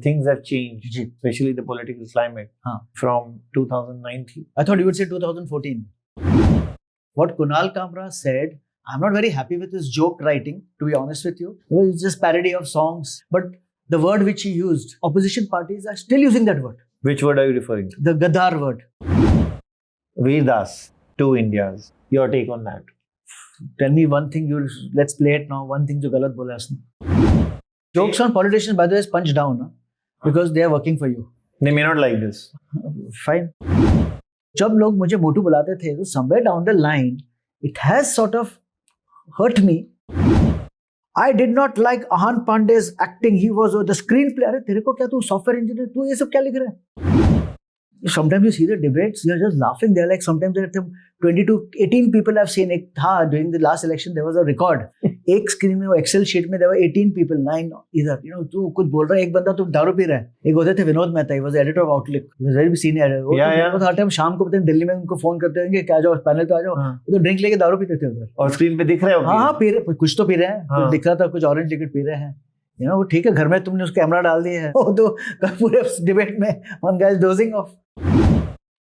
things have changed, ji. especially the political climate हाँ. from 2019. I thought you would say 2014. What Kunal Kamra said, I'm not very happy with his joke writing, to be honest with you. It's just parody of songs. But the word which he used, opposition parties are still using that word. Which word are you referring to? The Gadar word. Veer Das, Two Indias. Your take on that? Tell me one thing, let's play it now. One thing जो गलत बोला उसने. Jokes on politicians, by the way, is punched down, huh? Because they are working for you. They may not like this. Fine. जब लोग मुझे मोटू बुलाते थे, तो somewhere down the line, it has sort of hurt me. I did not like Ahan Pandey's acting. He was the screenplay. अरे तेरे को क्या, तू software engineer, तू ये सब क्या लिख रहा है? Sometimes you see the debates, you're just laughing. They're like, sometimes there are 20 to 18 people I've seen. एक था, during the last election, there was a record. एक स्क्रीन में, वो एक्सेल शीट में, there were 18 people, 9 इधर. You know, तू कुछ बोल रहा है, एक बंदा तू दारू पी रहा है. एक होते थे Vinod Mehta, he was the editor of Outlook. He was very senior. वो हर टाइम शाम को पता है दिल्ली में उनको फोन करते होंगे, क्या जाओ पैनल पे आ जाओ. वो तो ड्रिंक लेके दारू पीते थे उधर. और स्क्रीन पे दिख रहे हो? हाँ, पी रहे, कुछ तो पी रहे हैं. कुछ दिख रहा था, कुछ ऑरेंज लिक्विड पी रहे हैं. You know, वो ठीक है, घर में तुमने उसका कैमरा डाल दिया है. वो तो पूरे डिबेट में one guy is dozing off.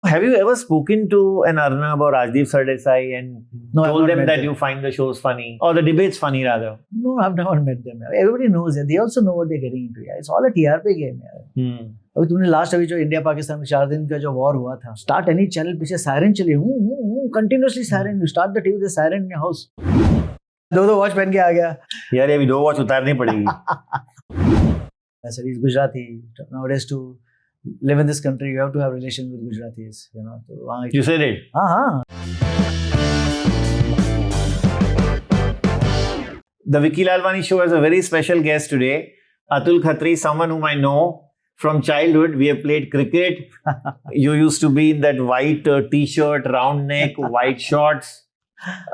Have you ever spoken to an Arnab or Rajdeep Sardesai and told them that you find the shows funny or the debates funny rather? No, I've never met them. Everybody knows it. They also know what they're getting into. It's all a TRP game. अभी तुमने last अभी जो India Pakistan में 4 दिन का जो war हुआ था, स्टार्ट एनी चैनल पीछे सायरन चली, continuously siren. You start the TV with siren in your house. दो वॉच पहन के आ गया यार, अभी 2 वॉच उतारनी पड़ेगी. ऐसा Gujarati nowadays to live in this country, you have to have relation with Gujaratis, you know. So, you said it? हाँ. The Vicky Lalwani show has a very special guest today, Atul Khatri, someone whom I know from childhood. We have played cricket. You used to be in that white t-shirt, round neck, white shorts,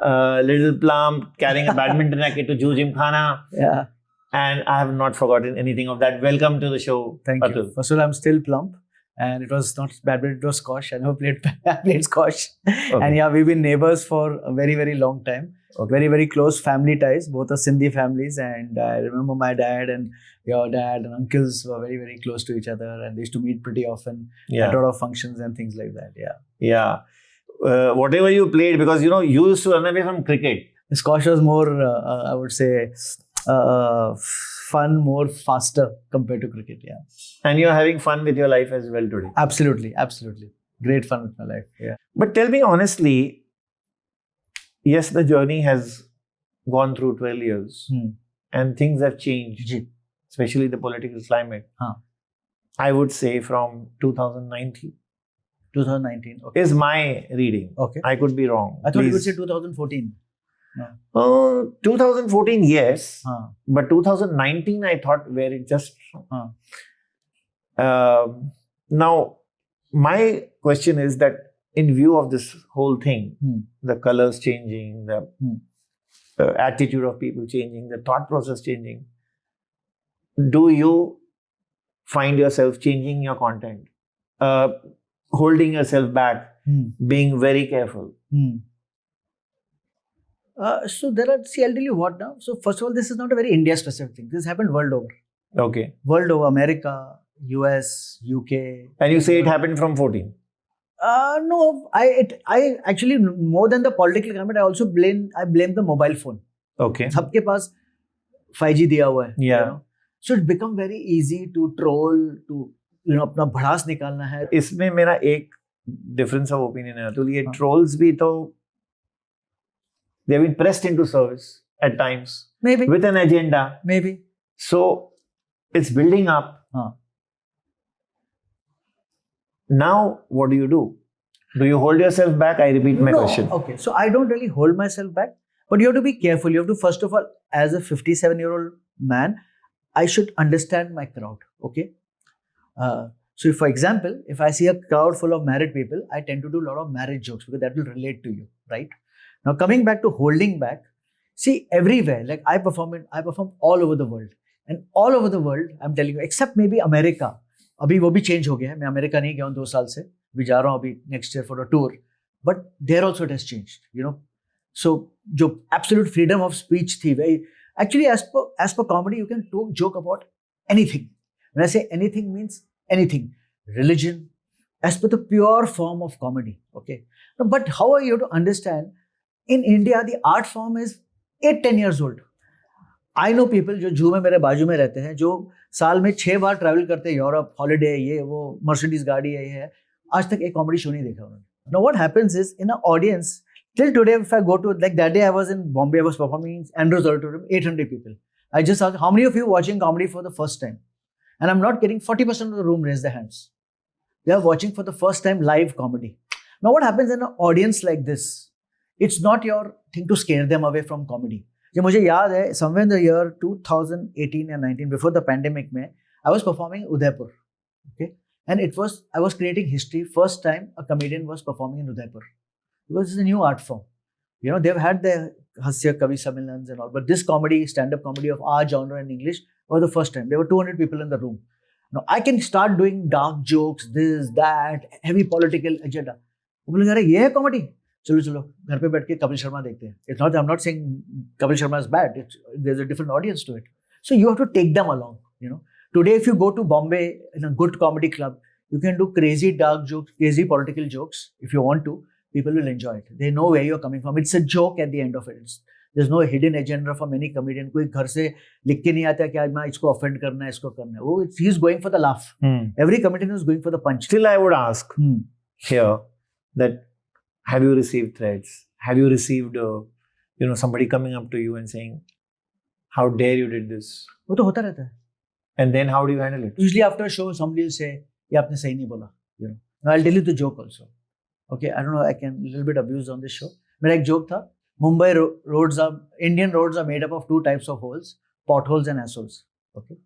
little plump, carrying a badminton racket to Ju Gymkhana. Yeah. And I have not forgotten anything of that. Welcome to the show, Thank Atul. you. First of all, I'm still plump. And it was not badminton, it was squash. I never played squash. Okay. And yeah, we've been neighbors for a very, very long time. Okay. Very, very close family ties. Both are Sindhi families. And I remember my dad and your dad and uncles were very, very close to each other. And they used to meet pretty often at a lot of functions and things like that. Yeah. Yeah. Whatever you played, because, you know, you used to run away from cricket. Squash was more, I would say, fun, more faster compared to cricket. Yeah. And you're having fun with your life as well today. Absolutely. Great fun with my life. Yeah. But tell me honestly, yes, the journey has gone through 12 years and things have changed, especially the political climate. I would say from 2019. 2019. Okay. Is my reading. Okay. I could be wrong. I thought you would say 2014. No. 2014, yes. But 2019, I thought, where it just... now, my question is that in view of this whole thing, the colors changing, the attitude of people changing, the thought process changing, do you find yourself changing your content, holding yourself back, being very careful? So there are, see, I'll tell you what now. So first of all, this is not a very India specific thing. This happened world over. Okay. World over, America, US, UK. And you say it happened from 14? No, I actually, more than the political climate, I also blame the mobile phone. Okay. सबके पास 5G दिया हुआ है. Yeah. You know? So it become very easy to troll, to, you know, अपना भड़ास निकालना है. इसमें मेरा एक difference of opinion है. तो ये trolls भी तो they've been pressed into service at times. Maybe. With an agenda. Maybe. So, it's building up. Now, what do you do? Do you hold yourself back? I repeat my question. Okay. So, I don't really hold myself back. But you have to be careful. You have to, first of all, as a 57-year-old man, I should understand my crowd. Okay? So, if, for example, if I see a crowd full of married people, I tend to do a lot of marriage jokes because that will relate to you. Right? Now, coming back to holding back, see, everywhere, like I perform all over the world. And all over the world, I'm telling you, except maybe America. अभी वो भी change हो गया है. मैं America नहीं गया हूँ 2 साल से. अभी जा रहा हूँ अभी next year for a tour. But there also it has changed, you know. So, जो absolute freedom of speech थी, actually as per comedy, you can joke about anything. When I say anything means anything, religion, as per the pure form of comedy. Okay, no, but how are you to understand? In India, the art form is 8-10 years old. I know people जो जू में मेरे बाजू में रहते हैं, जो साल में 6 बार ट्रैवल करते हैं यूरोप, हॉलीडे, ये वो, मर्सिडीज गाड़ी है, आज तक एक कॉमेडी शो नहीं देखा उन्होंने. Now what happens is, in an audience, till today, if I go to, like that day I was in Bombay, I was performing in Andrews Auditorium, 800 people. I just asked, how many of you watching comedy for the first time? And I'm not kidding, 40% of the room raised their hands. They are watching for the first time live comedy. Now what happens in an audience like this? It's not your thing to scare them away from comedy. जो मुझे याद है, somewhere in the year 2018 and 19, before the pandemic में, I was performing in Udaipur. Okay? And I was creating history. First time a comedian was performing in Udaipur. Because it's a new art form. You know, they've had their Hasya Kavi Sammelans and all, but this comedy, stand-up comedy of our genre in English was the first time. There were 200 people in the room. Now I can start doing dark jokes, this, that, heavy political agenda. वो बोलेंगे अरे ये है comedy. चलो घर पे बैठ के कपिल शर्मा देखते हैं. It's not, I'm not saying Kapil Sharma is bad. There's a different audience to it. So you have to take them along, you know. Today, if you go to Bombay in a good comedy club, you can do crazy dark jokes, crazy political jokes. If you want to, people will enjoy it. They know where you're coming from. It's a joke at the end of it. There's no hidden agenda from any comedian. कोई घर से लिख के नहीं आता कि आज मैं इसको offend करना है, इसको करना है. वो he's going for the laugh. Every comedian is going for the punch. Still, I would ask here that have you received threats? Have you received, somebody coming up to you and saying, "How dare you did this?" वो तो होता रहता है. And then how do you handle it? Usually after a show, somebody will say, "ये आपने सही नहीं बोला." You know. Now I'll tell you the joke also. Okay, I don't know. I can a little bit abuse on this show. मेरा एक joke था. Indian roads are made up of 2 types of holes: potholes and assholes. Okay,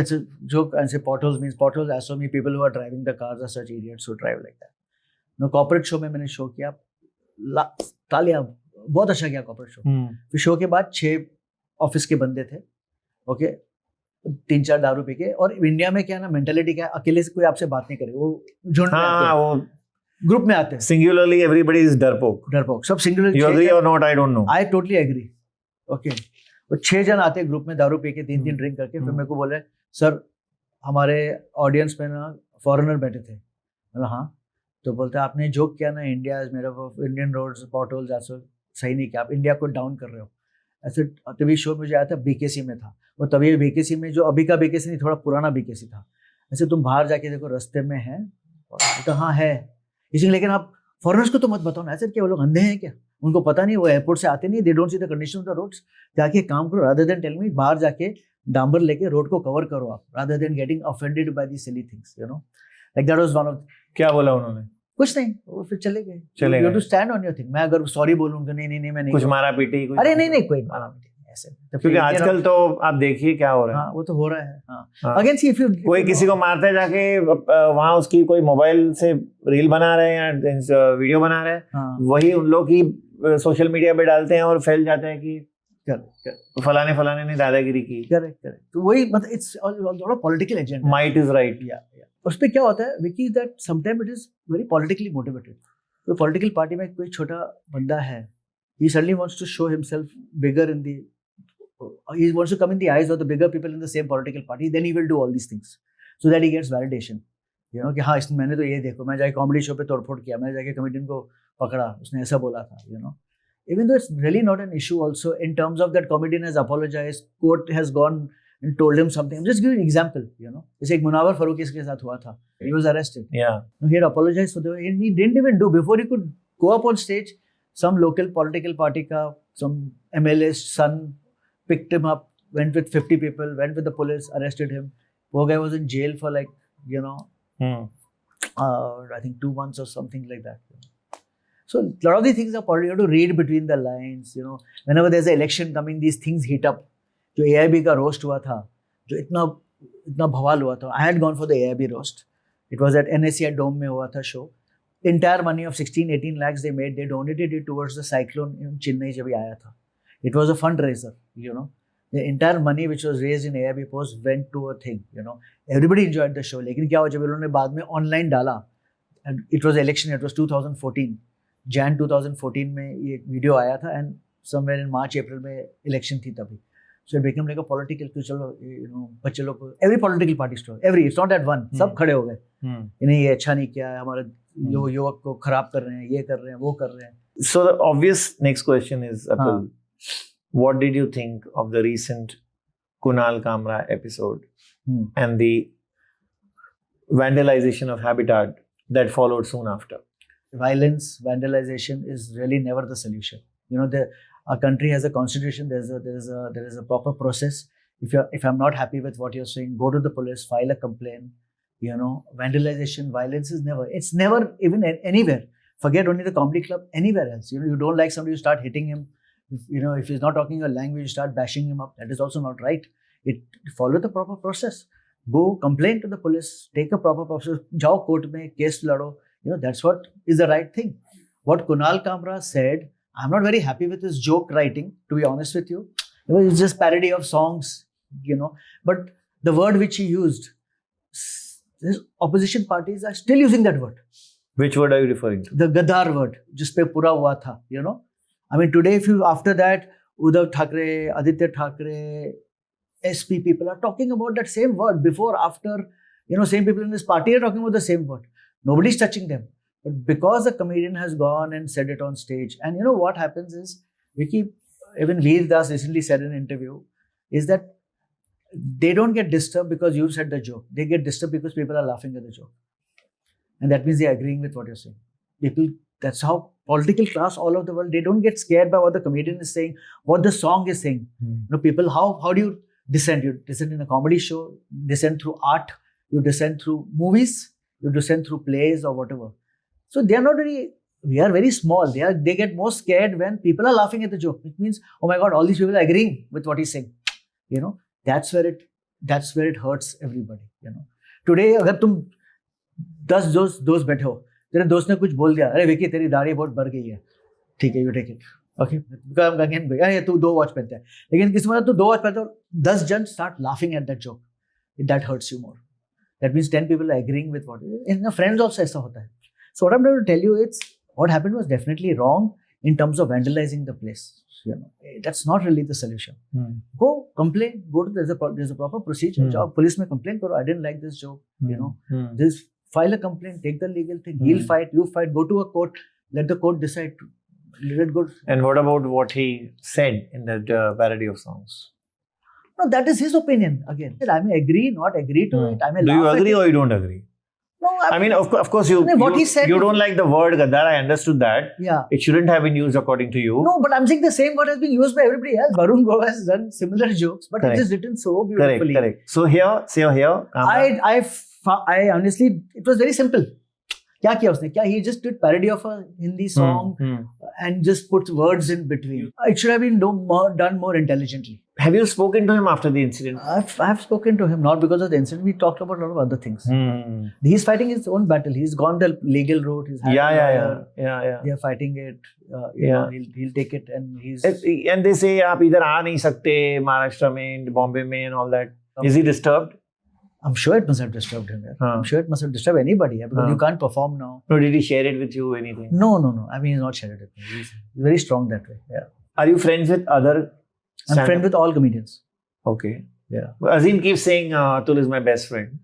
it's a joke. And say potholes means potholes. Asshole means people who are driving the cars are such idiots who drive like that. Now corporate show में मैंने show किया. तालियां, बहुत अच्छा किया corporate show. फिर show के बाद 6 ऑफिस के बंदे थे. Okay. 3-4 दारू पी के. और इंडिया में क्या ना मेंटालिटी क्या है, अकेले से कोई आपसे बात नहीं करे, वो झुंड में आते हैं, वो ग्रुप में आते हैं. Singularly, everybody is डरपोक. सब singular. You agree or not? I don't know. I totally agree. Okay. वो 6 जन आते हैं ग्रुप में दारू पी के, 3-3 ड्रिंक करके. फिर मेरे को बोले, सर हमारे ऑडियंस में ना फॉरेनर बैठे थे. मतलब हाँ. तो बोलते आपने जोक किया ना, India is made up of Indian roads, potholes, ऐसा सही नहीं किया, आप इंडिया को डाउन कर रहे हो. ऐसे तभी शो मुझे आया था, बीकेसी में था वो. तभी बीकेसी में, जो अभी का बीकेसी नहीं, थोड़ा पुराना बीकेसी था. ऐसे तुम बाहर जाके देखो, रास्ते में है. तो हाँ है इसलिए, लेकिन आप फॉरेनर्स को तो मत बताओ ना. ऐसे क्या वो लोग अंधे हैं क्या? उनको पता नहीं, वो एयरपोर्ट से आते नहीं, they don't see the condition of the roads. जाके काम करो, रादर देन टेल मी. बाहर जाके डांबर लेके रोड को कवर करो आप, rather than getting offended by the silly things, you know. Like that was one of. क्या बोला उन्होंने? कुछ नहीं, वो फिर चले गए. You have to stand on your thing. मैं अगर सॉरी बोलूं तो नहीं मैं नहीं, कुछ मारा पीटी, अरे नहीं कोई मारा पीटी ऐसे. क्योंकि आजकल तो आप देखिए क्या हो रहा है. हाँ, वो तो हो रहा है. हाँ. अगेन सी, इफ यू कोई किसी को मारता है जाके वहां उसकी कोई मोबाइल से रील बना रहे हैं या वीडियो बना रहे हैं, वही उन लोग की सोशल मीडिया पे डालते हैं और फैल जाता है कि फलाने ने दादागिरी की. करेक्ट. तो वही मतलब it's all political agenda. Might is right. या उस पे क्या होता है Vicky, that sometime it is very politically motivated. तो पॉलिटिकल पार्टी में कोई छोटा बंदा है, he suddenly wants to show himself bigger in the, he wants to come in the eyes of the bigger people in the same political party, then he will do all these things so that he gets validation, you know, कि हाँ इसने, मैंने तो ये देखो, मैं जाके comedy show पे तोड़फोड़ किया, मैंने जाके कॉमेडियन को पकड़ा, उसने ऐसा बोला था, you know. Even though it's really not an issue also in terms of that comedian has apologized, court has gone and told him something. I'm just giving an example, you know. जैसे एक मुनावर फरूकी के साथ हुआ था. He was arrested. Yeah. He had apologized for the, and he didn't even do, before he could go up on stage, some local political party ka, some MLA's son picked him up, went with 50 people, went with the police, arrested him. Poor guy was in jail for like, you know, I think 2 months or something like that. So a lot of these things are political. You have to read between the lines, you know. Whenever there's an election coming, these things heat up. जो AIB का roast हुआ था, जो इतना भवाल हुआ था. I had gone for the AIB roast. It was at NSCI Dome में हुआ था show. Entire money of 16-18 lakhs they made, they donated it towards the cyclone in Chennai जब आया था. It was a fundraiser, you know. The entire money which was raised in AIB post went to a thing, you know. Everybody enjoyed the show. लेकिन क्या हुआ जब उन्होंने बाद में online डाला, and it was election, it was 2014. Jan 2014 में ये वीडियो आया था, and somewhere in March April में election थी तभी. So it became like a political, चलो you know बच्चे लोग every political party story, it's not that one, सब खड़े हो गए, इन्हें ये अच्छा नहीं किया है, हमारे युवक को खराब कर रहे हैं, ये कर रहे हैं, वो कर रहे हैं. So the obvious next question is, Atul, what did you think of the recent Kunal Kamra episode and the vandalization of habitat that followed soon after? Violence, vandalization is really never the solution. You know, our country has a constitution. There is a proper process. If I'm not happy with what you're saying, go to the police, file a complaint. You know, vandalization, violence is never. It's never even anywhere. Forget only the comedy club. Anywhere else, you know, you don't like somebody, you start hitting him. You know, if he's not talking your language, you start bashing him up. That is also not right. Follow the proper process. Go complain to the police. Take a proper process. Jao court mein case lado. You know, that's what is the right thing. What Kunal Kamra said, I'm not very happy with his joke writing, to be honest with you. You know, it's just parody of songs, you know. But the word which he used, his opposition parties are still using that word. Which word are you referring to? The Gadar word, जिस पे पूरा हुआ था, you know. I mean, today, after that, Uddhav Thackeray, Aditya Thackeray, SP people are talking about that same word. Before, after, you know, same people in this party are talking about the same word. Nobody's touching them. But because the comedian has gone and said it on stage, and you know what happens is, even Veer Das recently said in an interview, is that they don't get disturbed because you said the joke. They get disturbed because people are laughing at the joke. And that means they're agreeing with what you're saying. People, that's how political class all over the world, they don't get scared by what the comedian is saying, what the song is saying. You know, people, how do you dissent? You dissent in a comedy show, dissent through art, you dissent through movies, you dissent through plays or whatever. So they are not very, we are very small. They get more scared when people are laughing at the joke. It means, oh my God, all these people are agreeing with what he's saying. You know, that's where it hurts everybody. You know, today, अगर तुम 10 दोस्त बैठे हो, तेरे दोस्त ने कुछ बोल दिया, अरे विकी तेरी दाढ़ी बहुत बढ़ गई है, ठीक है, यू टेक इट, ओके, अरे तू 2 वॉच पहनता है, लेकिन किसी मतलब तू 2 वॉच पहनता है, 10 जन start laughing at that joke, that hurts you more. That means 10 people are agreeing with what in friends also ऐसा होता है. So what I'm trying to tell you, it's what happened was definitely wrong in terms of vandalizing the place. You know, that's not really the solution. Go complain. There's a proper procedure. Jao police mein complain karo. I didn't like this joke. You know, this file a complaint. Take the legal thing. He'll fight. You fight. Go to a court. Let the court decide. Let it go. And what about what he said in that parody of songs? No, that is his opinion. Again, I may agree, not agree to it. I may. Do you agree or you don't agree? No, I mean, of course, he said, you don't like the word Gaddar. I understood that. Yeah. It shouldn't have been used according to you. No, but I'm saying the same word has been used by everybody else. Varun Goa has done similar jokes, but it is written so beautifully. Correct. So here. I honestly, it was very simple. क्या किया उसने? क्या he just did parody of a Hindi song and just put words in between. It should have been done more intelligently. Have you spoken to him after the incident? I've spoken to him, not because of the incident. We talked about a lot of other things. He's fighting his own battle. He's gone the legal route. Yeah. They are fighting it. You know, he'll take it, and he's. And they say, "आप इधर आ नहीं सकते Maharashtra में, Bombay में, and all that." Is he disturbed? I'm sure it must have disturbed him. I'm sure it must have disturbed anybody because you can't perform now. No, did he share it with you or anything? No. I mean, he's not shared it with me. He's very strong that way. Yeah. Are you friends with other? I'm friends with all comedians. Okay. Yeah. Azim keeps saying Atul is my best friend.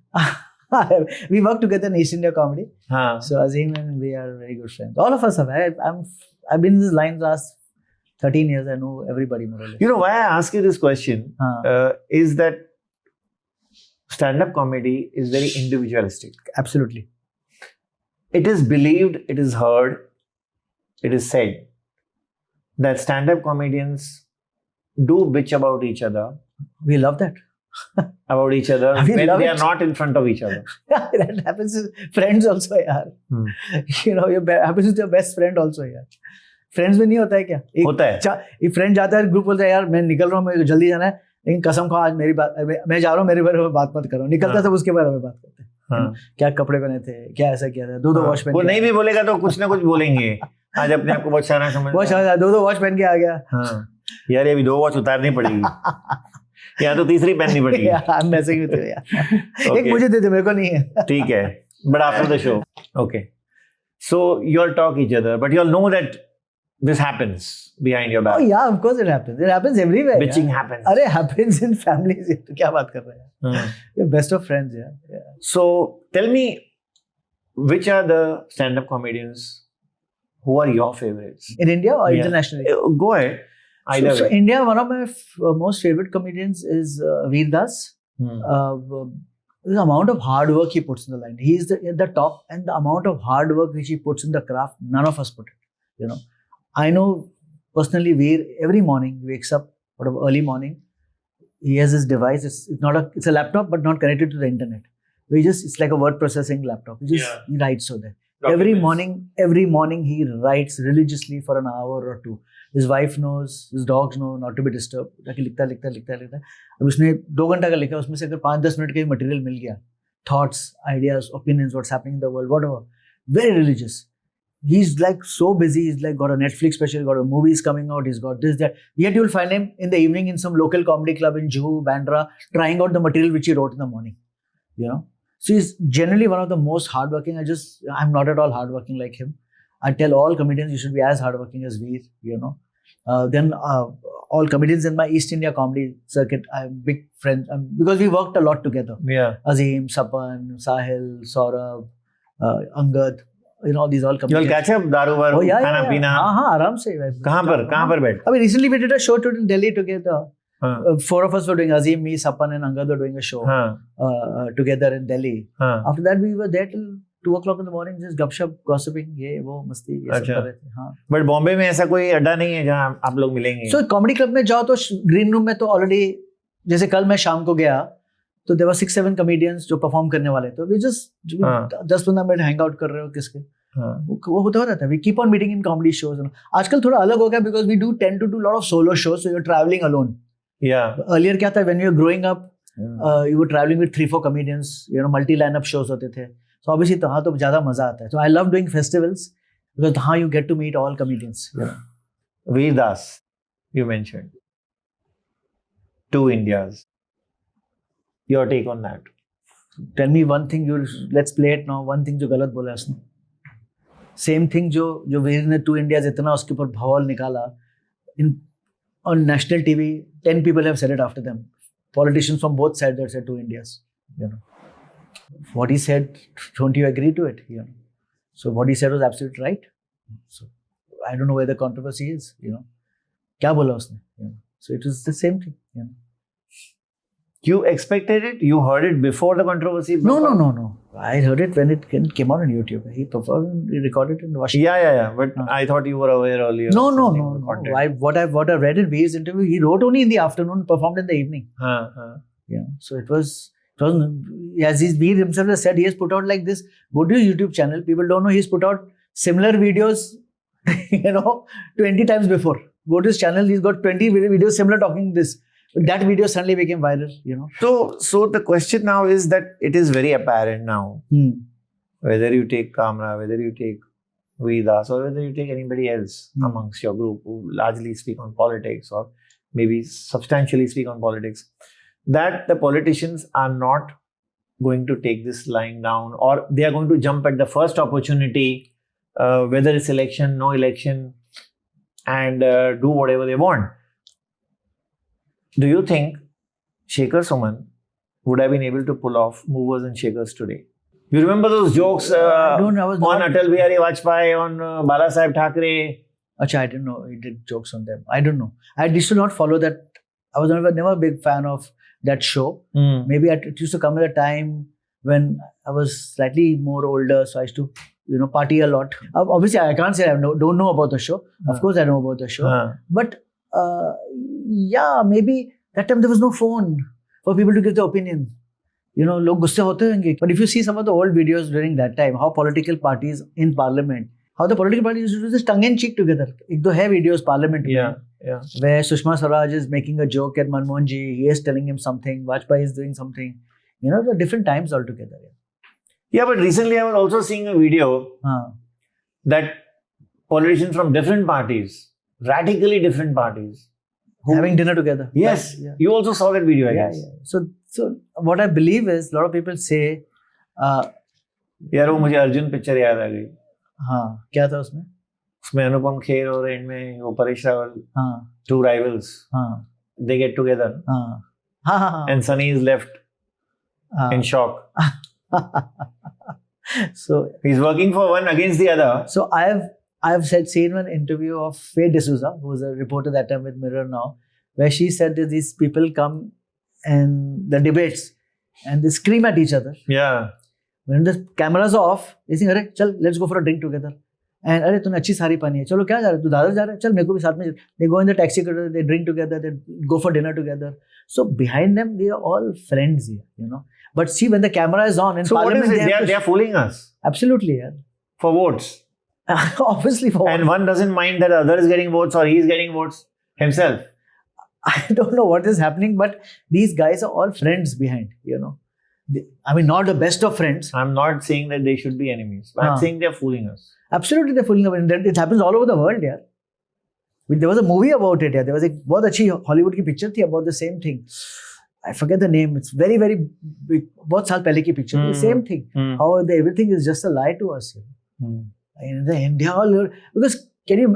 We work together in East India Comedy. So Azim and we are very good friends. All of us have. I've been in this line last 13 years. I know everybody more or less. You know why I ask you this question is that stand-up comedy is very individualistic. Absolutely. It is believed, it is heard, it is said that stand-up comedians do bitch about each other. We love that. About each other when they are not in front of each other. That happens with friends also, yaar. You know, happens with your best friend also, yaar. Friends में नहीं होता है क्या? होता है. एक friend जाता है ग्रुप बोलता है यार मैं निकल रहा हूँ, मेरे को जल्दी जाना है, लेकिन कसम खाओ आज मेरी बात, मैं जा रहा हूँ, मेरे बारे में बात मत करो. निकलता सब उसके बारे में बात करते हैं. क्या कपड़े पहने थे, क्या ऐसा किया था, 2 वॉच पहन. वो नहीं भी बोलेगा तो कुछ ना कुछ बोलेंगे. आज अपने आप को बहुत शाना समझ. बहुत शाना, 2 वॉच पहन के आ गया. यार ये भी 2 वॉच उतारनी पड़ेगी. या तो तीसरी पहननी पड़ेगी. I'm messing with you, यार. एक मुझे दे दे, मेरे को नहीं है. ठीक है. But after the show, okay. So you all talk each other, but you all know that this happens behind your back. Oh yeah, of course it happens. It happens everywhere. Bitching yeah. happens. अरे happens in families. ये तो क्या बात कर रहे हैं? You're best of friends, yeah. So tell me, which are the stand-up comedians who are your favorites? In India or Yeah. internationally? Go ahead. Either So way. India, one of my most favorite comedians is Veer Das. The amount of hard work he puts in the line. He is at the top, and the amount of hard work which he puts in the craft, none of us put it. You know, I know personally Veer, every morning he wakes up early morning. He has his device. It's a laptop, but not connected to the internet. It's like a word processing laptop. He writes so there. Every morning he writes religiously for an hour or two. His wife knows, his dogs know not to be disturbed. ताकि लिखता है. अब उसने 2 घंटा का लिखा, उसमें से अगर 5-10 मिनट का मटेरियल मिल गया, thoughts, ideas, opinions, what's happening in the world, whatever. Very religious. He's like so busy. He's like got a Netflix special, got a movies coming out. He's got this, that. Yet you'll find him in the evening in some local comedy club in Juhu, Bandra, trying out the material which he wrote in the morning. You know. So he's generally one of the most hardworking. I'm not at all hardworking like him. I tell all comedians you should be as hardworking as Veer, you know. Then all comedians in my East India comedy circuit, I'm big friends because we worked a lot together. Yeah. Azim, Sapan, Sahil, Saurabh, Angad, you know, these all comedians. You'll catch up, दारू वारू, खाना पीना. हाँ, आराम से. कहाँ पर बैठ? I mean, recently we did a show in Delhi together. 4 of us were doing, Azim, me, Sapan and Angad were doing a show together in Delhi. After that we were there till 2 o'clock in the morning, just gupshup, gossiping, ये वो मस्ती ये सब कर रहे थे. हाँ. But Bombay में ऐसा कोई अड्डा नहीं है जहाँ आप लोग मिलेंगे. So कॉमेडी क्लब में जाओ तो ग्रीन रूम में तो ऑलरेडी, जैसे कल मैं शाम को गया तो there were 6-7 comedians जो परफॉर्म करने वाले थे. We just 10-15 minute hang out कर रहे हो किसके. वो होता रहता है. We keep on meeting in comedy shows. आजकल थोड़ा अलग हो गया because we tend to do a lot of solo shows, so you're traveling alone. Yeah. Earlier क्या था, when you were growing up, you were traveling with 3-4 comedians, you know, multi lineup shows होते थे. So obviously तो हाँ तो ज़्यादा मजा आता है. So I love doing festivals because हाँ you get to meet all comedians. Yeah. Veer Das, you mentioned 2 Indias. Your take on that? Tell me one thing. Let's play it now. One thing जो गलत बोला उसने. Same thing जो वीर ने 2 Indias इतना उसके ऊपर भौल निकाला. On national TV, 10 people have said it after them. Politicians from both sides have said 2 Indias. You know. What he said, don't you agree to it? You know. So what he said was absolutely right. So I don't know where the controversy is. You know. क्या बोला उसने? You know. So it was the same thing. You know. You expected it? You heard it before the controversy? No. I heard it when it came out on YouTube. He performed, he recorded it in Washington. Yeah. But I thought you were aware earlier. No. What I've read in Veer's interview, he wrote only in the afternoon, performed in the evening. Yeah. So it was as Veer himself has said, he has put out like this. Go to his YouTube channel. People don't know he's put out similar videos, 20 times before. Go to his channel. He's got 20 videos similar talking this. That video suddenly became viral, you know. So the question now is that it is very apparent now. Whether you take Kamra, whether you take Veer Das, or whether you take anybody else amongst your group who largely speak on politics or maybe substantially speak on politics, that the politicians are not going to take this lying down, or they are going to jump at the first opportunity, whether it's election, no election, and do whatever they want. Do you think Shekhar Suman would have been able to pull off movers and shakers today? You remember those jokes on Atal Bihari Vajpayee, on Bala Saheb Thackeray? Achha, I didn't know he did jokes on them. I don't know. I used to not follow that. I was never a big fan of that show. Maybe it used to come at a time when I was slightly more older, so I used to party a lot. Obviously, I can't say I don't know about the show. Of course, I know about the show. But maybe that time there was no phone for people to give their opinion. लोग गुस्से होते होंगे. But if you see some of the old videos during that time, how political parties in parliament, how the political parties used to do this tongue-in-cheek together. एक दो है videos parliament में, where Sushma Swaraj is making a joke at Manmohan Ji, he is telling him something, Vajpayee is doing something. The different times altogether. Yeah, but recently I was also seeing a video that politicians from different parties, radically different parties, having dinner together. Yes, you also saw that video, I guess. So what I believe is, a lot of people say, यार वो मुझे Arjun picture याद आ गई. हाँ, क्या था उसमें? उसमें अनुपम खेर और एंड में वो परेश रावल, हाँ two rivals, हाँ they get together हाँ हाँ हाँ and Sunny is left in shock. So He's working for one against the other. So I've seen one interview of Faye D'Souza, who was a reporter that time with Mirror Now, where she said that these people come and the debates and they scream at each other. Yeah. When the cameras are off, they think, "अरे चल, let's go for a drink together." And अरे तूने अच्छी साड़ी पहनी है, चलो क्या जा रहा है, तू दादर जा रहा है, चल मेरे को भी साथ में. They go in the taxi together, they drink together, they go for dinner together. So behind them, they are all friends here, you know. But see, when the camera is on in So what Parliament, is it? They are fooling us absolutely, yeah. for votes. Obviously, for And one doesn't mind that the other is getting votes or he is getting votes himself. I don't know what is happening, but these guys are all friends behind, you know. I mean, not the best of friends. I'm not saying that they should be enemies. I'm saying they're fooling us. Absolutely, they're fooling us. It happens all over the world, yeah. There was a movie about it, yeah. There was a बहुत अच्छी Hollywood की picture थी about the same thing. I forget the name. It's very, very big. बहुत साल पहले की picture. The same thing. How everything is just a lie to us. You know? In the India, all because can you?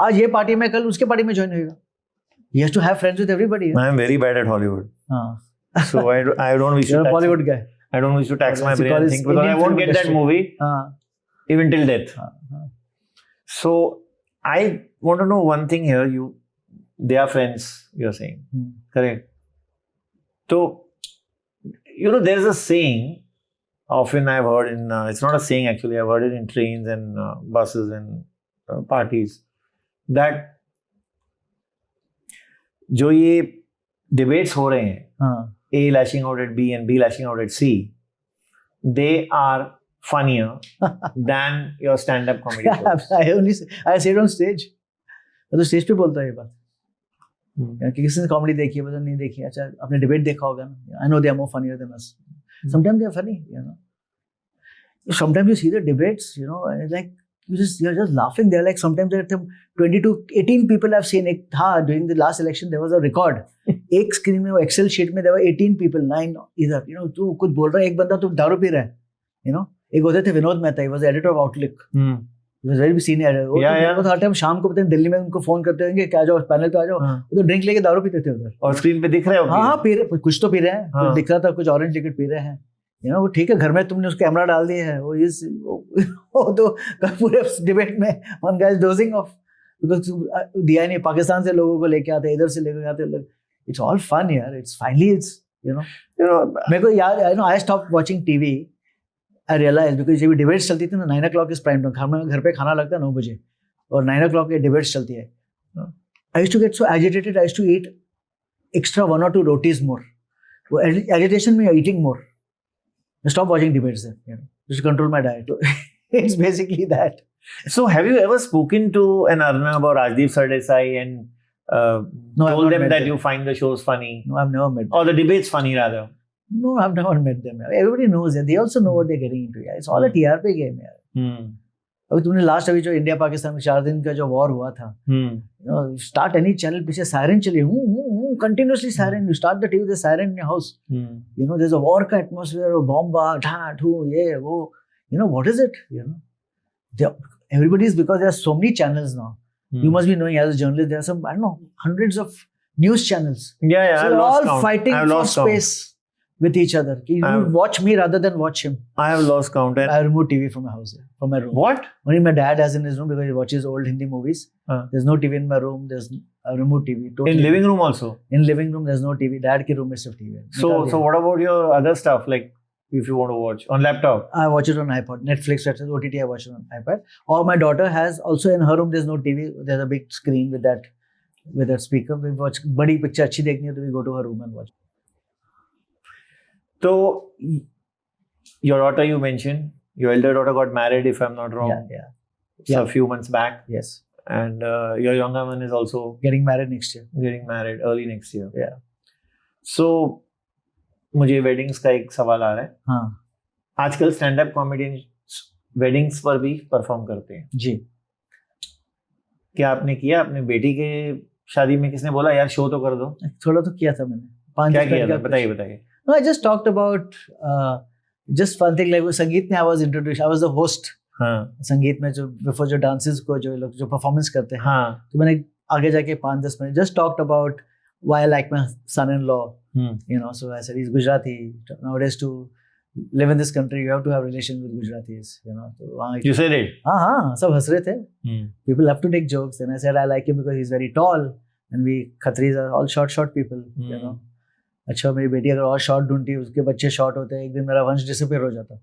आज ये party में कल उसके party में join होगा. He has to have friends with everybody. I am very bad at Hollywood. So I don't wish You're to a Bollywood guy. I don't wish to tax my brain and think because Indian I won't film get that industry. movie even till death. So I want to know one thing here. They are friends, you're saying. Correct. So, you know, there's a saying, often I've heard in, it's not a saying actually, I've heard it in trains and buses and parties, that जो ये debates हो रहे हैं, A lashing out at B and B lashing out at C, they are funnier than your stand-up comedy shows. I say it on stage. मैं तो stage पे बोलता हूँ ये बात. कि किसी ने कॉमेडी देखी है, मतलब नहीं देखी, अच्छा आपने डिबेट देखा होगा ना. I know they are more funnier than us. Sometimes they are funny, you know. Sometimes you see the debates, you know, and it's like you're just laughing. They're like sometimes there are 20 to 18 people I've seen. एक था during the last election there was a record. एक screen में वो Excel sheet में there were 18 people, 9 इधर, you know, तू कुछ बोल रहा है, एक बंदा तो दारू पी रहा है, you know. एक होते थे Vinod Mehta, he was the editor of Outlook. He was very senior. वो तो हर टाइम शाम को पता है दिल्ली में उनको फोन करते होंगे कि आ जाओ पैनल पे आ जाओ. वो तो ड्रिंक लेके दारू पीते थे उधर. और स्क्रीन पे दिख रहे हो. हाँ पी रहे, कुछ तो पी रहे हैं. कुछ दिख रहा था, कुछ ऑरेंज लिक्विड पी रहे हैं. You know, वो ठीक है, घर में तुमने उसका कैमरा डाल दिए है. वो तो पूरे डिबेट में one guy is dozing off because दिया नहीं. पाकिस्तान से लोगों को लेके आते, इधर से लेके आते लोग. It's all fun यार. It's finally it's you know. मेरे को याद, I know I stopped watching TV. I realized because जब डिबेट्स चलती थी ना 9 o'clock इज प्राइम टाइम. घर पे खाना लगता है 9 बजे और 9 o'clock ये डिबेट्स चलती है. I used to get so agitated. I used to eat extra 1 or 2 rotis more. वो agitation में eating more. I stopped watching debates then, you know, just to control my diet. It's basically that. So have you ever spoken to an Arnab or Rajdeep Sardesai and told them that you find the shows funny? No, I've never met them. Or the debates funny rather? No, I've never met them. Everybody knows that. They also know what they're getting into. Yeah. It's all a TRP game. Yeah. अभी तुमने last अभी जो India Pakistan में 4 दिन का जो war हुआ था, स्टार्ट एनी चैनल पीछे सायरन चली, continuously siren. You start the TV with siren in your house, you know there is a war का एटमॉस्फेयर, बॉम्ब ढा ढू ये वो, you know what is it, you know. Everybody is because there are so many channels now. You must be knowing as a journalist, there are some, I don't know, hundreds of news channels. Yeah, so they're all fighting for space with each other. You watch me rather than watch him. I have lost count. I removed TV from my house, from my room. What? Only my dad has in his room because he watches old Hindi movies. There's no TV in my room. I removed TV. Totally. In living room also? In living room, there's no TV. Dad ki room is still TV. So what about your other stuff? Like, if you want to watch on laptop? I watch it on iPod. Netflix, OTT, I watch it on iPad. Or my daughter has also in her room, there's no TV. There's a big screen with that speaker. We watch badi picture अच्छी देखनी है तो we go to her room and watch. So, your daughter you mentioned, your elder daughter got married, if I'm not wrong. Yeah. A few months back. Yes. And your younger one is also getting married next year. Getting married early next year. Yeah. So, मुझे weddings का एक सवाल आ रहा है. हाँ. आजकल stand up comedian weddings पर भी परफॉर्म करते हैं. जी. क्या आपने किया? अपने बेटी के शादी में किसने बोला यार शो तो कर दो? थोड़ा तो किया था मैंने. क्या किया था? बताइए. No, I just talked about just one thing like संगीत में I was introduced. I was the host हाँ संगीत में जो बिफोर जो डांसेस को जो लोग जो परफॉर्मेंस करते हैं, हाँ तो मैंने आगे जाके 5-10 minute just talked about why I like my son in law, you know, so I said he's Gujarati. Nowadays to live in this country you have to have relation with Gujaratis, you know. So वहाँ You said it. हाँ सब हंस रहे थे. People have to take jokes, and I said I like him because he's very tall and we Khatris are all short people, you know. अच्छा मेरी बेटी अगर और शॉर्ट ढूंढती उसके बच्चे शॉर्ट होते हैं, एक दिन मेरा वंश डिसअपीयर हो जाता.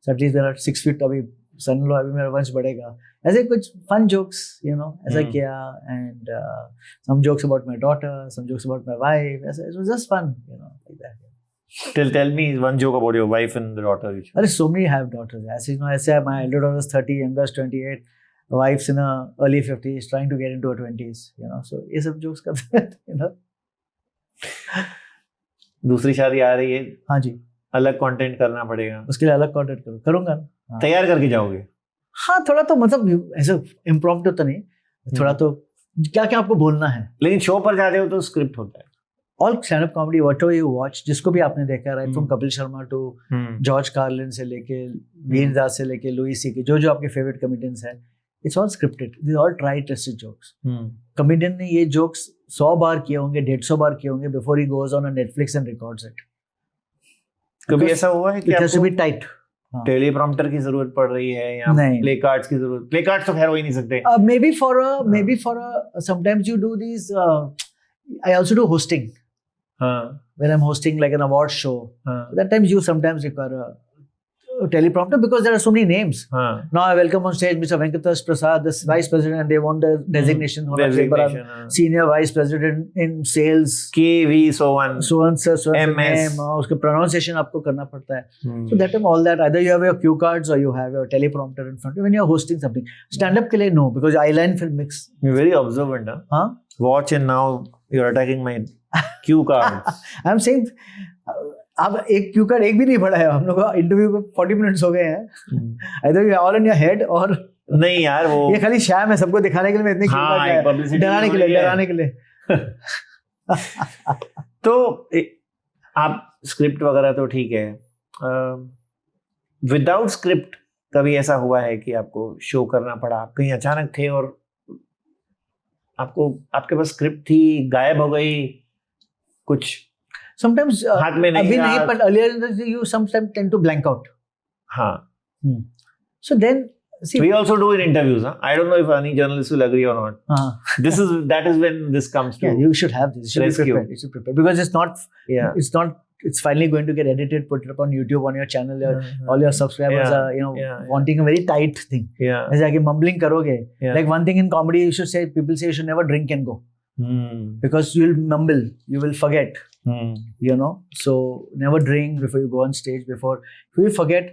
So at least there are 6 feet अभी सन लो, अभी मेरा वंश बढ़ेगा. ऐसे कुछ फन जोक्स, you know, ऐसा किया, and some jokes about my daughter, some jokes about my wife. ऐसा, it was just fun, you know, like that. Tell me one joke about your wife and the daughter. अरे so many have daughters. As you know, ऐसे my elder daughter is 30, youngest 28, wife's in her early 50s, trying to get into her 20s, you know. So ये सब jokes करते हैं, you know. दूसरी शादी आ रही है, हाँ जी, अलग कंटेंट करना पड़ेगा, उसके लिए अलग कंटेंट करूँगा ना. हाँ. तैयार करके जाओगे? हाँ थोड़ा तो मतलब ऐसे इम्प्रोम्प्टू तो नहीं, थोड़ा तो क्या क्या आपको बोलना है. लेकिन शो पर जाते हो तो स्क्रिप्ट होता है. All stand up comedy whatever you watch, जिसको भी आपने देखा, right from Kapil Sharma to George Carlin से लेके वीर दास से लेके लुई सी के जो आपके फेवरेट कॉमेडियंस हैं, it's all scripted. This all try tested jokes. Comedian ने ये जोक्स 100 बार किए होंगे, 150 बार किए होंगे before he goes on Netflix and records it. कभी ऐसा हुआ है कि इट हैज टू बी आपको टाइट, टेलीप्रॉम्प्टर की जरूरत पड़ रही है या नहीं. प्ले कार्ड्स की जरूरत? प्ले कार्ड्स तो खैर हो ही नहीं सकते. maybe for a sometimes you do these I also do hosting. When I'm hosting like an award show, that times you sometimes require a teleprompter because there are so many names. Now I welcome on stage Mr. Venkatesh Prasad, the vice president, and they want the designation. Senior vice president in sales. KV so on sir, so MS. उसके pronunciation आपको करना पड़ता है. So that time all that either you have your cue cards or you have your teleprompter in front of you when you are hosting something. Stand up के लिए no, because eyeline will mix. You're very observant, huh? Watch and now you're attacking my cue cards. I'm saying अब एक Q card एक भी नहीं पड़ा है हम लोग. इंटरव्यू को 40 मिनट्स हो गए हैं. either you are all in your head or नहीं यार, वो ये खाली शैम है सबको दिखाने के लिए. मैं इतने क्यू कार्ड डराने के लिए तो आप स्क्रिप्ट वगैरह तो ठीक है, विदाउट स्क्रिप्ट कभी ऐसा हुआ है कि आपको शो करना पड़ा, आप कहीं अचानक थे और आपको आपके पास स्क्रिप्ट थी, गायब हो गई, कुछ sometimes हाथ में नहीं, अभी नहीं, but earlier you sometimes tend to blank out. हाँ. So then see, we also do in interviews, huh? I don't know if any journalist will agree or not. That is when this comes to. Yeah, you should have this. You should be prepared. You should prepare because it's not. Yeah. It's not. It's finally going to get edited, put it up on YouTube on your channel. All your subscribers are wanting a very tight thing. Yeah. ऐसे आगे mumbling करोगे. Like one thing in comedy, you should say people say you should never drink and go. Because you will mumble, you will forget. You know, so never drink before you go on stage. Before you will forget,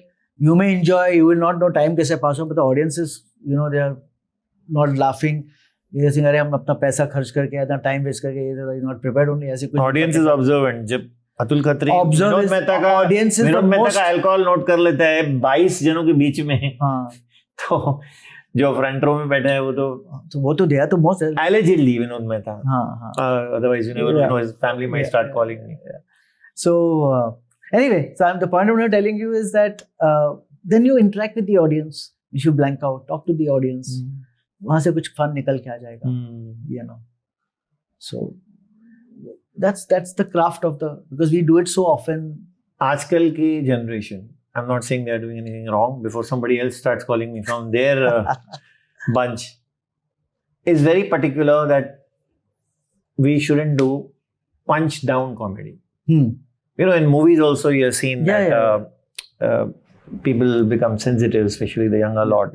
you may enjoy, you will not know time कैसे pass हो, but the audiences, you know, they are not laughing. They think अरे हम अपना पैसा खर्च करके इतना time waste करके, they are not prepared only. ऐसे कुछ audience is observant. जब अतुल खत्री विनोद मेहता का अल्कोहल नोट कर लेता है 22 जनों के बीच में, तो जो फ्रंट रो में बैठा है वो तो दिया तो most allegedly Vinod Mehta. Otherwise you never know, his family might start calling me. So anyway, so the point I'm telling you is that then you interact with the audience. You should blank out, talk to the audience. वहाँ से कुछ fun निकल के आ जाएगा. You know, so that's the craft of the, because we do it so often. आजकल की generation, I'm not saying they're doing anything wrong before somebody else starts calling me from their bunch, is very particular that we shouldn't do punch down comedy. You know, in movies also you have seen that people become sensitive, especially the younger lot.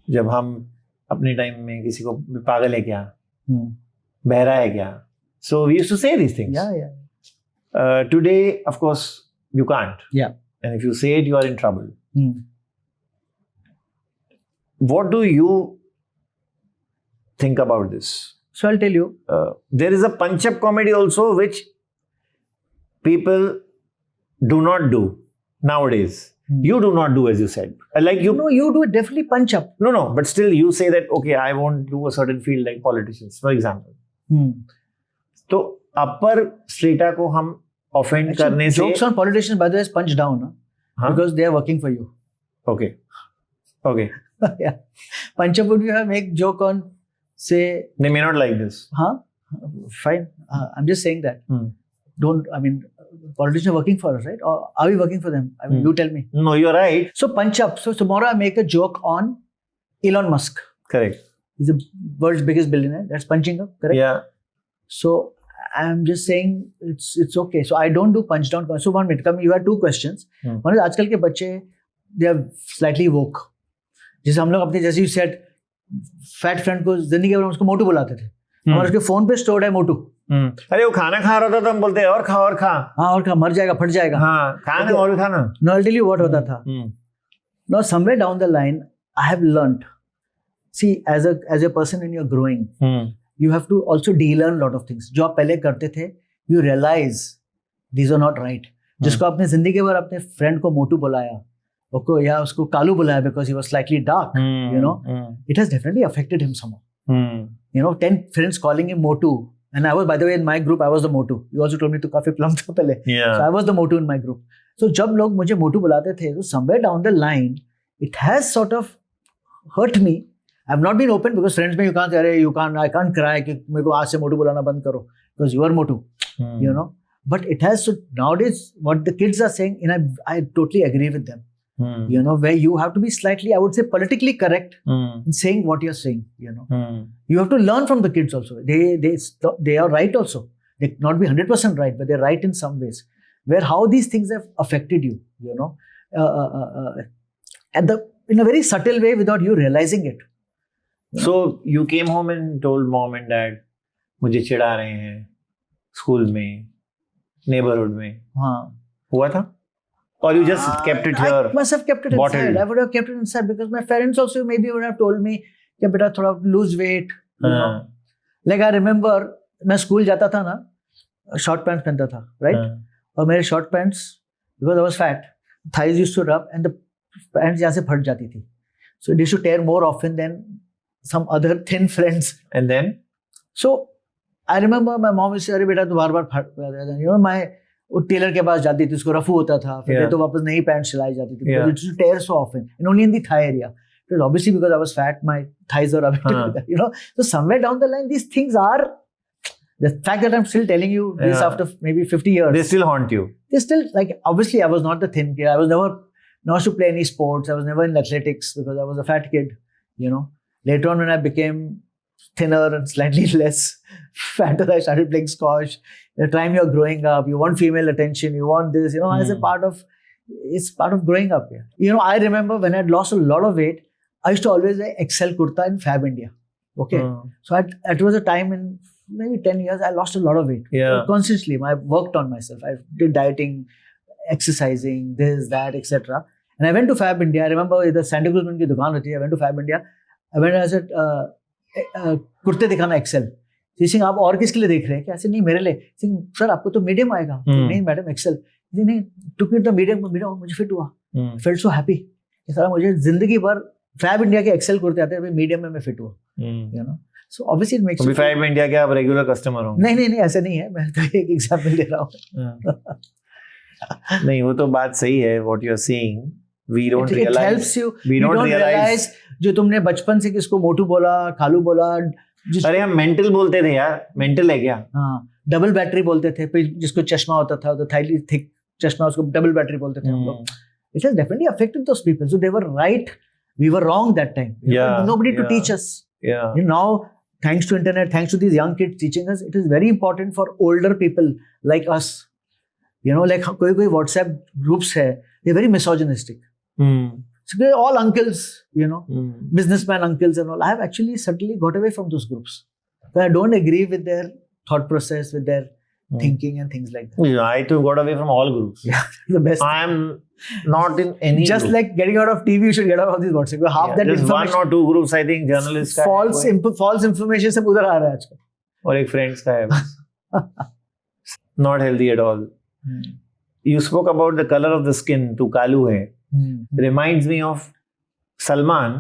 जब हम अपने time में किसी को पागल है क्या, बहरा है क्या, so we used to say these things. Today of course you can't. And if you say it, you are in trouble. What do you think about this? So I'll tell you. There is a punch-up comedy also, which people do not do nowadays. You do not do, as you said. Like you. No, you do it definitely punch-up. No, but still you say that, okay, I won't do a certain field like politicians, for example. तो upper strata को हम offend करने से jokes on politicians by the way is punch down, because they are working for you. Okay. Okay. Yeah. Punch up would be make joke on, say, They may not like this. fine. I'm just saying that. Hmm. Politicians are working for us, right? Or are we working for them? You tell me. No, you're right. So punch up. So tomorrow I make a joke on Elon Musk. Correct. He's the world's biggest billionaire. That's punching up, correct? Yeah. So I'm just saying it's okay. So I don't do punch down. So 1 minute. You had 2 questions. One is आजकल के बच्चे they are slightly woke. जैसे हम लोग अपने जैसे you said fat friend को जिंदगी भर उसको मोटू बुलाते थे. हमारे उसके फोन पे स्टोर्ड है मोटू. अरे वो खाना खा रहा था तो हम बोलते हैं और खा और खा. हाँ और खा मर जाएगा फट जाएगा. हाँ खाना और खाना. No, I'll tell you what होता था. Now somewhere down the line I have learnt. See, as a person when you're growing, you have to also de-learn a lot of things. जो आप पहले करते थे, you realize these are not right. जिसको आपने जिंदगी भर अपने फ्रेंड को मोटू बुलाया, उसको कालू बुलाया because he was slightly dark, it has definitely affected him somehow. 10 friends calling him motu, and I was, by the way, in my group I was the motu. You also told me to काफी plump था पहले. So I was the motu in my group. So जब लोग मुझे मोटू बुलाते थे, so somewhere down the line, it has sort of hurt me. I've not been open because friends में I can't cry कि मेरे को आज से मोटू बुलाना बंद करो because you are motu, But it has to, nowadays what the kids are saying, and I totally agree with them. Where you have to be slightly, I would say, politically correct in saying what you're saying. You have to learn from the kids also. They are right also. They not be 100% right, but they're right in some ways. Where how these things have affected you, in a very subtle way without you realizing it. So you came home and told mom and dad, मुझे चिढ़ा रहे हैं school में, neighborhood में. हाँ. हुआ था? Or you just kept it here? I must have kept it inside. I would have kept it inside because my parents also maybe would have told me कि बेटा थोड़ा lose weight. Like I remember मैं school जाता था ना, short pants पहनता था, right? और मेरे short pants, because I was fat, thighs used to rub and the pants यहाँ से फट जाती थी. So it used to tear more often than some other thin friends. And then? So I remember my mom used to say, अरे बेटा तो बार-बार फट, my वो टेलर के पास जाती थी, उसको रफू होता था, फिर तो वापस नई पैंट सिलाई जाती थी. It used to tear so often, and only in the thigh area. Because obviously because I was fat, my thighs were rubbing together. So somewhere down the line, these things are, the fact that I'm still telling you this after maybe 50 years. They still haunt you. They still, like, obviously I was not the thin kid. I was never to play any sports. I was never in athletics because I was a fat kid. Later on when I became thinner and slightly less fatter, I started playing squash. The time you're growing up, you want female attention, you want this, as a part of, it's part of growing up. I remember when I'd lost a lot of weight, I used to always wear XL kurta in Fab India. Okay. So it was a time in maybe 10 years, I lost a lot of weight. Consciously, I worked on myself. I did dieting, exercising, this, that, etc. And I went to Fab India. I remember the Santa Cruz mein ki dukaan hoti. I went to Fab India. I went and I said, कुर्ते दिखाना Excel. Singh आप और किसके लिए देख रहे हैं? क्या? ऐसे नहीं मेरे लिए. सिंह सर आपको तो मीडियम आएगा. नहीं मैडम एक्सेल. नहीं टुक मी तो मीडियम मुझे फिट हुआ. Felt so happy. सर मुझे जिंदगी भर फैब इंडिया के एक्सेल कुर्ते आते हैं, मीडियम में मैं फिट हुआ. So obviously it makes. Fab India के आप रेगुलर कस्टमर होंगे? नहीं ऐसे नहीं है. मैं तो एक एग्जांपल दे रहा हूँ. नहीं वो तो बात सही है. What you are saying, we don't realize. It helps you. We don't realize. जो तुमने बचपन से किसको मोटू बोला, खालू बोला. अरे हम मेंटल बोलते थे यार. मेंटल है क्या? हाँ. डबल बैटरी बोलते थे. फिर जिसको चश्मा होता था, तो थाईली थिक चश्मा, उसको डबल बैटरी बोलते थे हम लोग. It has definitely affected those people. So they were right. We were wrong that time. Nobody to teach us. Now, thanks to internet, thanks to these young kids teaching us, it is very important for older people like us. Like कोई WhatsApp groups है, they're very misogynistic. So they're all uncles, businessman uncles and all. I have actually certainly got away from those groups. But I don't agree with their thought process, with their thinking and things like that. Yeah, I too got away from all groups. Yeah, the best. I am not in any Just group. Like getting out of TV, you should get out of these WhatsApp. Half that just information. one or two groups, I think, journalists. False information सब उधर आ रहा है आजकल. और एक friends का है बस. Not healthy at all. You spoke about the color of the skin to Kalu hai. Reminds me of Salman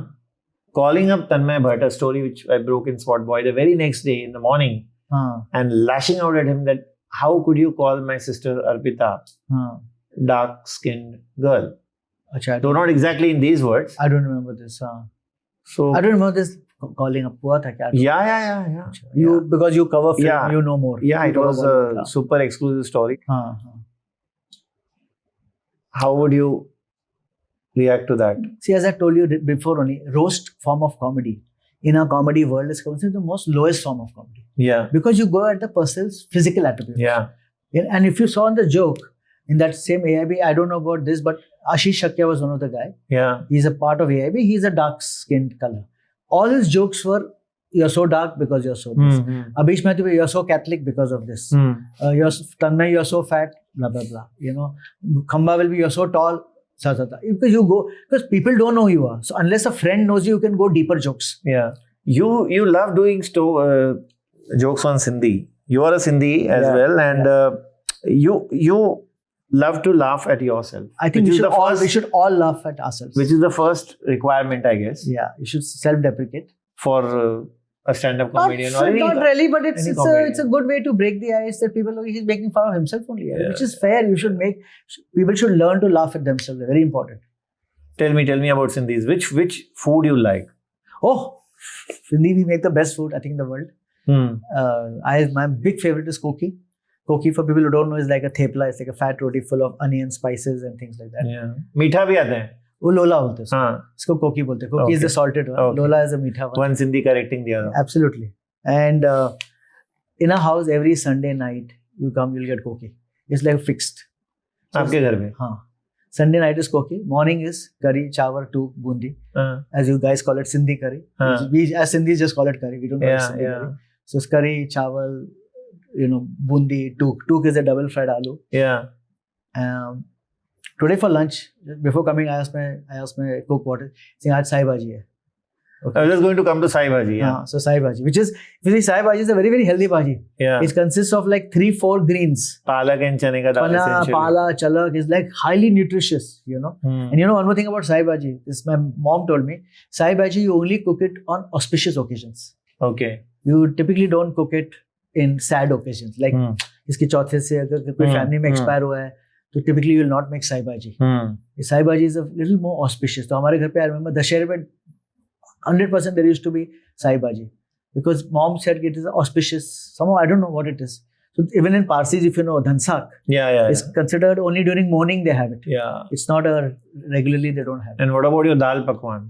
calling up Tanmay Bhatt, a story which I broke in Spot Boy, the very next day in the morning, and lashing out at him that how could you call my sister Arpita dark-skinned girl? Achha, Though not exactly in these words. I don't remember this. So I don't remember this calling up. हुआ था क्या? yeah. You because you cover film, Yeah. you know more. Yeah, You it cover was Bollywood, a super exclusive story. हाँ. How would you react to that? See, as I told you before, only roast form of comedy in our comedy world is considered the most lowest form of comedy Yeah. because you go at the person's physical attributes. Yeah. And if you saw in the joke in that same AIB, I don't know about this, but Ashish Shakya was one of the guy. Yeah. He's a part of AIB. He's a dark skinned color. All his jokes were, you're so dark because you're so this. Abhish Mathur, you're so Catholic because of this. You're Tanmay, you're so fat, blah blah blah. You know, Khamba will be, you're so tall. Because you go, because people don't know who you are. So unless a friend knows you, you can go deeper jokes. Yeah. You love doing jokes on Sindhi. You are a Sindhi as well, and you love to laugh at yourself. I think we should all laugh at ourselves. Which is the first requirement, I guess. Yeah, you should self-deprecate. For a stand-up comedian not really, but it's a good way to break the ice that people know he's making fun of himself only, which is fair. People should learn to laugh at themselves. Very important. Tell me about Sindhis. Which food you like? Oh, Sindhi, we make the best food I think in the world. My big favorite is koki. Koki, for people who don't know, is like a thepla. It's like a fat roti full of onions, spices, and things like that. Yeah. मीठा भी आता है. वो लोला बोलते हैं इसको कोकी बोलते हैं. Koki is the salted one. Lola is a meetha one. One Sindhi correcting the other. Absolutely. And in a house every Sunday night you come, you'll get koki. It's like fixed. आपके घर में? हाँ. Sunday night is koki. Morning is curry, chawar, took, bundi. As you guys call it Sindhi curry. We as Sindhis just call it curry. We don't call it Sindhi curry. So it's curry, chawal, bundi, took. Took is a double fried aloo. Yeah. Today for lunch, before coming, I asked my cook what is. Saying, "Aaj sai bhaji hai." Okay. I was just going to come to sai bhaji. Yeah. So sai bhaji, which is, if you see, sai bhaji is a very, very healthy bhaji. Yeah. It consists of like 3-4 greens. Palak and chane ka dal. Pala, chalak is like highly nutritious, And one more thing about sai bhaji, this my mom told me, sai bhaji you only cook it on auspicious occasions. Okay. You typically don't cook it in sad occasions. Like, iski चौथे से अगर कोई family में expire हुआ है, तो typically you will not make sai bhaji. Sai bhaji is a little more auspicious. तो हमारे घर पे I remember दशहरे पे 100% there used to be sai bhaji because mom said it is auspicious. Somehow I don't know what it is. So even in Parsis, if you know, dhansak is considered only during morning they have it. Yeah. It's not regularly they don't have it. And what about your dal pakwan?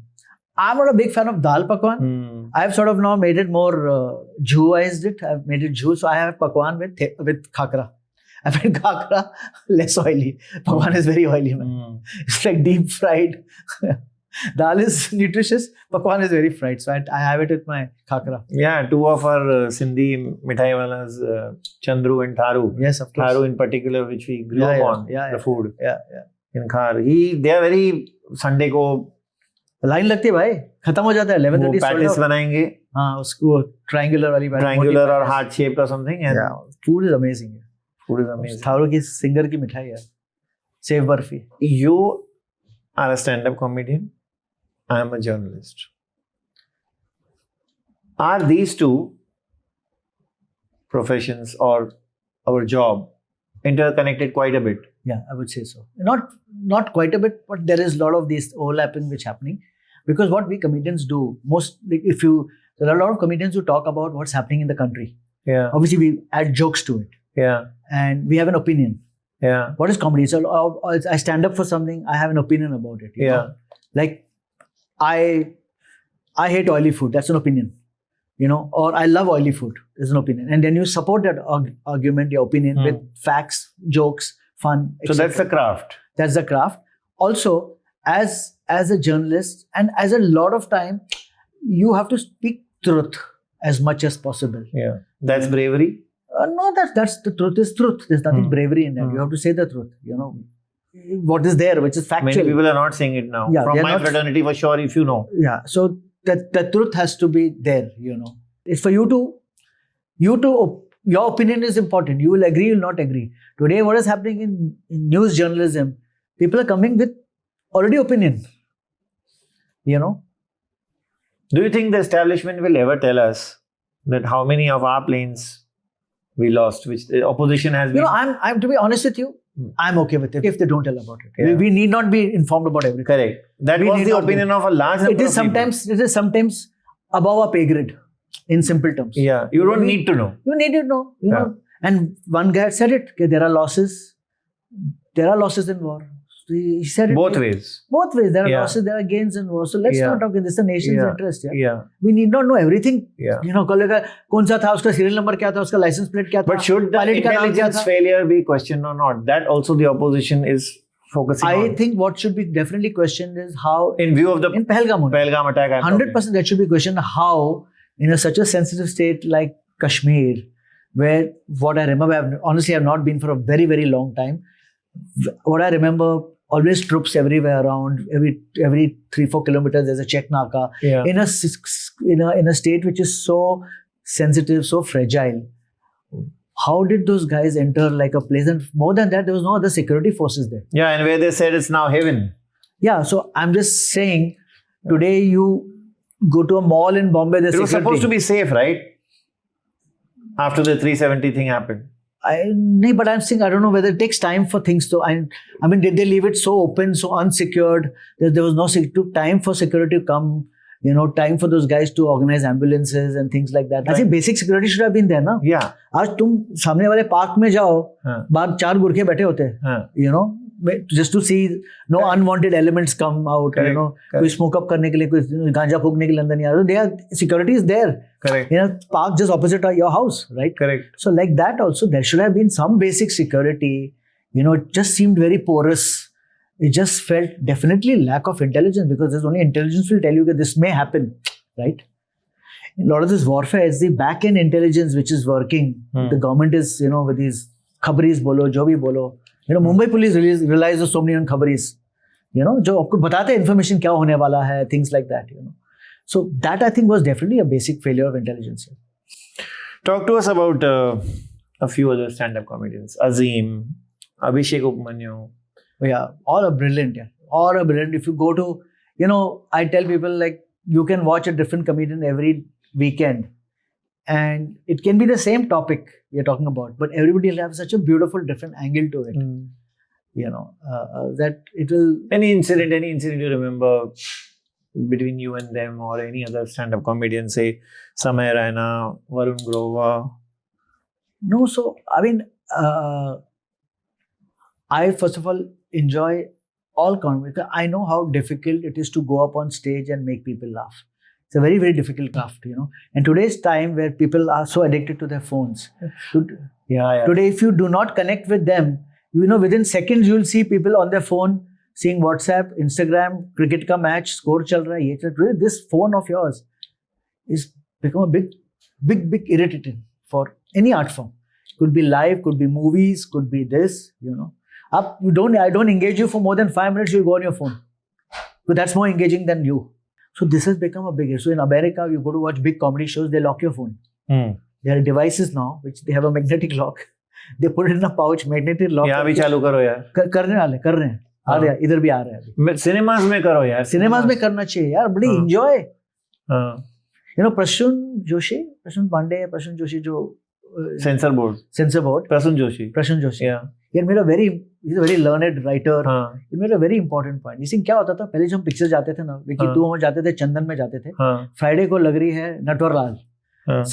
I'm not a big fan of dal pakwan. I've sort of now made it more jhuized it. I've made it jhu. So I have pakwan with khakra. I've made khakra less oily. Pakwan is very oily, man. It's like deep fried. Dal is nutritious. Pakwan is very fried. So I have it with my khakra. Yeah, two of our Sindhi mithai walas, Chandru and Tharu. Yes, of course. Tharu in particular, which we grew up on, the food. Yeah. In Khar. They are very Sunday ko... line लगती है भाई, खत्म हो जाता है 11:30 patties बनाएंगे. हाँ, उसको ट्रायंगुलर वाली ट्रायंगुलर और हार्ट शेप का something. Food is amazing. Food is amazing. थारो की सिंगर की मिठाई है save barfi. You are a stand-up comedian. I am a journalist. Are these two professions or our job interconnected quite a bit? Yeah, I would say so. Not quite a bit, but there is a lot of this overlapping which happening. Because what we comedians do, there are a lot of comedians who talk about what's happening in the country. Yeah. Obviously, we add jokes to it. Yeah. And we have an opinion. Yeah. What is comedy? So I stand up for something, I have an opinion about it. You know? Like, I hate oily food. That's an opinion. Or I love oily food. There's an opinion. And then you support that argument, your opinion with facts, jokes, fun. So that's the craft. That's the craft. Also, as a journalist and as a lot of time, you have to speak truth as much as possible. Yeah. That's bravery? No, that's the truth is truth. There's nothing bravery in that. You have to say the truth. What is there, which is factual. Many people are not saying it now. Yeah, from my fraternity, for sure, if you know. Yeah. So the truth has to be there, It's for you to, your opinion is important. You will agree, you will not agree. Today, what is happening in news journalism, people are coming with already opinion, Do you think the establishment will ever tell us that how many of our planes we lost, which the opposition has been? I'm to be honest with you, I'm okay with it if they don't tell about it. Yeah. We need not be informed about everything. Correct. That We was need the not be. opinion of a large number It is of people. sometimes above our pay grade, in simple terms. Yeah, you don't need to know. You need to know. You Yeah. know. And one guy said it. Okay, there are losses. There are losses in war. So he said it Both ways. Both ways. There are Yeah. losses. There are gains in war. So let's Yeah. not talk. This is the nation's Yeah. interest. Yeah. Yeah. We need not know everything. Yeah. You know, college का कौन सा था, उसका serial number क्या था, उसका license plate क्या था, But should the pilot का नाम क्या intelligence था? failure be questioned or not? That also the opposition is focusing I on. think what should be definitely questioned is how In view of the in Pahalgam, Pahalgam attack, I'm 100% that should be questioned how in such a sensitive state like Kashmir, where what I remember, honestly, I have not been for a very, very long time. What I remember, always troops everywhere around. Every 3-4 kilometers, there's a check naka. Yeah. In a state which is so sensitive, so fragile. How did those guys enter like a place? And more than that, there was no other security forces there. Yeah, and where they said it's now heaven. Yeah, so I'm just saying, today you go to a mall in Bombay, there's It was supposed to be safe, right? After the 370 thing happened. No, but I'm saying I don't know whether it takes time for things to. I mean, did they leave it so open, so unsecured? There was no took time for security to come. You know, time for those guys to organize ambulances and things like that. I think basic security should have been there, na? Yeah. आज तुम सामने वाले park में जाओ, हाँ. बाहर 4 गुरखे बैठे होते हैं. हाँ. You know, just to see no unwanted elements come out. Correct. You know, Correct. कोई smoke up करने के लिए, कोई गांजा फूकने के लिए अंदर नहीं आ रहा. Security is there. Correct. You know, park just opposite your house, right? Correct. So like that also, there should have been some basic security. You know, it just seemed very porous. It just felt definitely lack of intelligence, because there's only intelligence will tell you that this may happen, right? In a lot of this warfare, it's the back-end intelligence which is working. The government is, you know, with these khabris bolo, jo bhi bolo. You know, Mumbai police relies so many on khabris. You know, jo aapko batate information kya hone wala hai, things like that, you know. So that I think was definitely a basic failure of intelligence. Talk to us about a few other stand-up comedians. Azim, Abhishek Upmanyu. Yeah, all are brilliant. Yeah, all are brilliant. If you go to, you know, I tell people like you can watch a different comedian every weekend, and it can be the same topic we are talking about, but everybody will have such a beautiful different angle to it. You know, that it will. Any incident you remember between you and them, or any other stand-up comedian, say Samay Raina, Varun Grover? No, so I mean, I first of all enjoy all comedy because I know how difficult it is to go up on stage and make people laugh. It's a very, very difficult craft, you know. And today's time where people are so addicted to their phones. Yeah. Today, if you do not connect with them, you know, within seconds you'll see people on their phone seeing WhatsApp, Instagram, cricket ka match, score chal raha hai, ye chal raha hai. This phone of yours is become a big irritating for any art form. Could be live, could be movies, could be this, you know. I don't engage you for more than 5 minutes, you'll go on your phone. So that's more engaging than you. So this has become a big issue. So in America, you go to watch big comedy shows, they lock your phone. There are devices now, which they have a magnetic lock. They put it in a pouch, magnetic lock. यहाँ भी चालू करो यार. करने वाले, कर रहे हैं. आ रहे हैं, इधर भी आ रहे हैं. सिनेमाज में करो यार. सिनेमाज में करना चाहिए यार, बड़ी enjoy. You know, Prasun Pandey जो censor board. Prasoon Joshi. Yeah. He made he's a very learned writer. He made a very important point. इसी क्या होता था, पहले जब हम पिक्चर जाते थे ना, विकी तू हम जाते थे, चंदन में जाते थे. फ्राइडे को लग रही है नटवरलाल.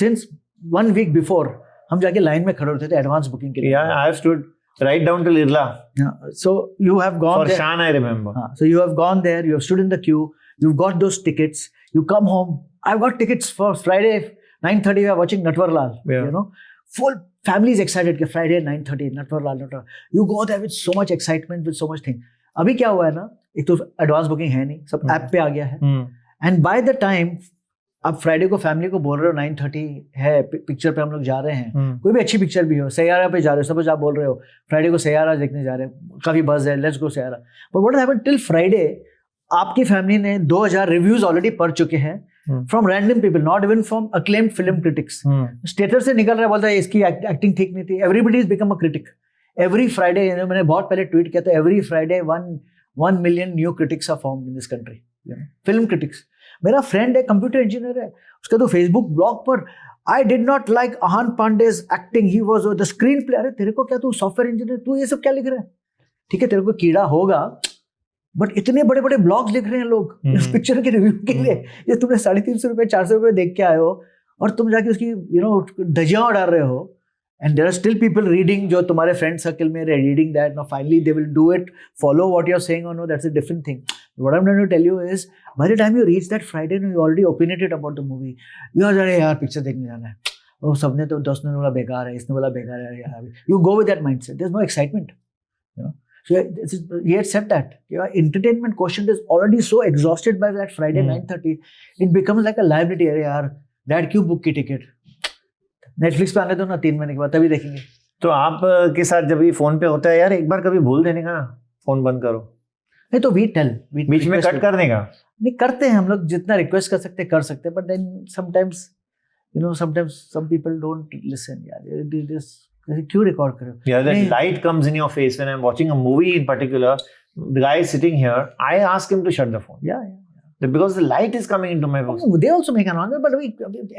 Since 1 week before, हम जाके लाइन में खड़े होते थे एडवांस बुकिंग के लिए. Yeah, I have stood right down till Irla. Yeah. So you have gone for there. Shan, I remember. So you have gone there. You have stood in the queue. You've got those tickets. You come home. I've got tickets for Friday 9:30. We are watching Natwarlal. Yeah. You know, full family is excited. कि Friday 9:30 Natwarlal. You go there with so much excitement, with so much thing. अभी क्या हुआ है ना? एक तो advance booking है नहीं, सब ऐप पे आ गया है. And by the time आप फ्राइडे को फैमिली को बोल रहे हो 9:30 है पिक्चर पे हम लोग जा रहे हैं, कोई भी अच्छी पिक्चर भी हो, सैयारा पे जा रहे हो, सपोज आप बोल रहे हो फ्राइडे को सैयारा देखने जा रहे हैं, काफी बज़ है, let's go Saiyaara. But what happened till Friday, आपकी फैमिली ने 2000 रिव्यूज ऑलरेडी पढ़ चुके हैं from random people, not even from acclaimed film critics. Status से निकल रहा है, बोलता है इसकी एक्टिंग ठीक नहीं थी. Everybody is become a critic. Every Friday, मैंने बहुत पहले ट्वीट किया था, every Friday 1 million new critics are formed in this country, you know, film critics. मेरा फ्रेंड है कंप्यूटर इंजीनियर है, उसका तो फेसबुक ब्लॉग पर I did not like Aahan Pandey's acting, he was the screenplay. अरे तेरे को क्या, तू सॉफ्टवेयर इंजीनियर, तू ये सब क्या लिख रहा है? ठीक है तेरे को कीड़ा होगा, बट इतने बड़े बड़े ब्लॉग्स लिख रहे हैं लोग इस पिक्चर के रिव्यू के लिए। ये तुमने 350 रुपये 400 रुपये देख के आए हो और तुम जाके उसकी धज्जियां उड़ा रहे हो, and there are still people reading, जो तुम्हारे फ्रेंड सर्कल में reading that, now finally they will do it, follow what you are saying और no, that's a different thing. What I'm trying to tell you is, by the time you reach that Friday, you already opinionated about the movie. You are अरे यार picture देखने जाना है, और सबने तो 10 ने बोला बेकार है, इसने बोला बेकार है यार. You go with that mindset. There's no excitement. You know? So he had said that your entertainment quotient is already so exhausted by that Friday 9:30. It becomes like a liability. अरे यार डैड क्यों book की ticket, Netflix पे आने दो ना 3 महीने के बाद, तभी देखेंगे. तो आप के साथ जब ये फोन पे होता है यार, एक बार कभी भूल देने का, फोन बंद करो. नहीं तो वी टेल, बीच में कट कर देगा. नहीं करते हैं हम लोग, जितना रिक्वेस्ट कर सकते कर सकते, but then sometimes sometimes some people don't listen. यार दे जस्ट क्यों रिकॉर्ड कर रहे हो? Yeah, that light comes in your face when I'm watching a movie in particular. The guy is sitting here, I ask him to shut the phone. Yeah. Because the light is coming into my face. They also make an honor, but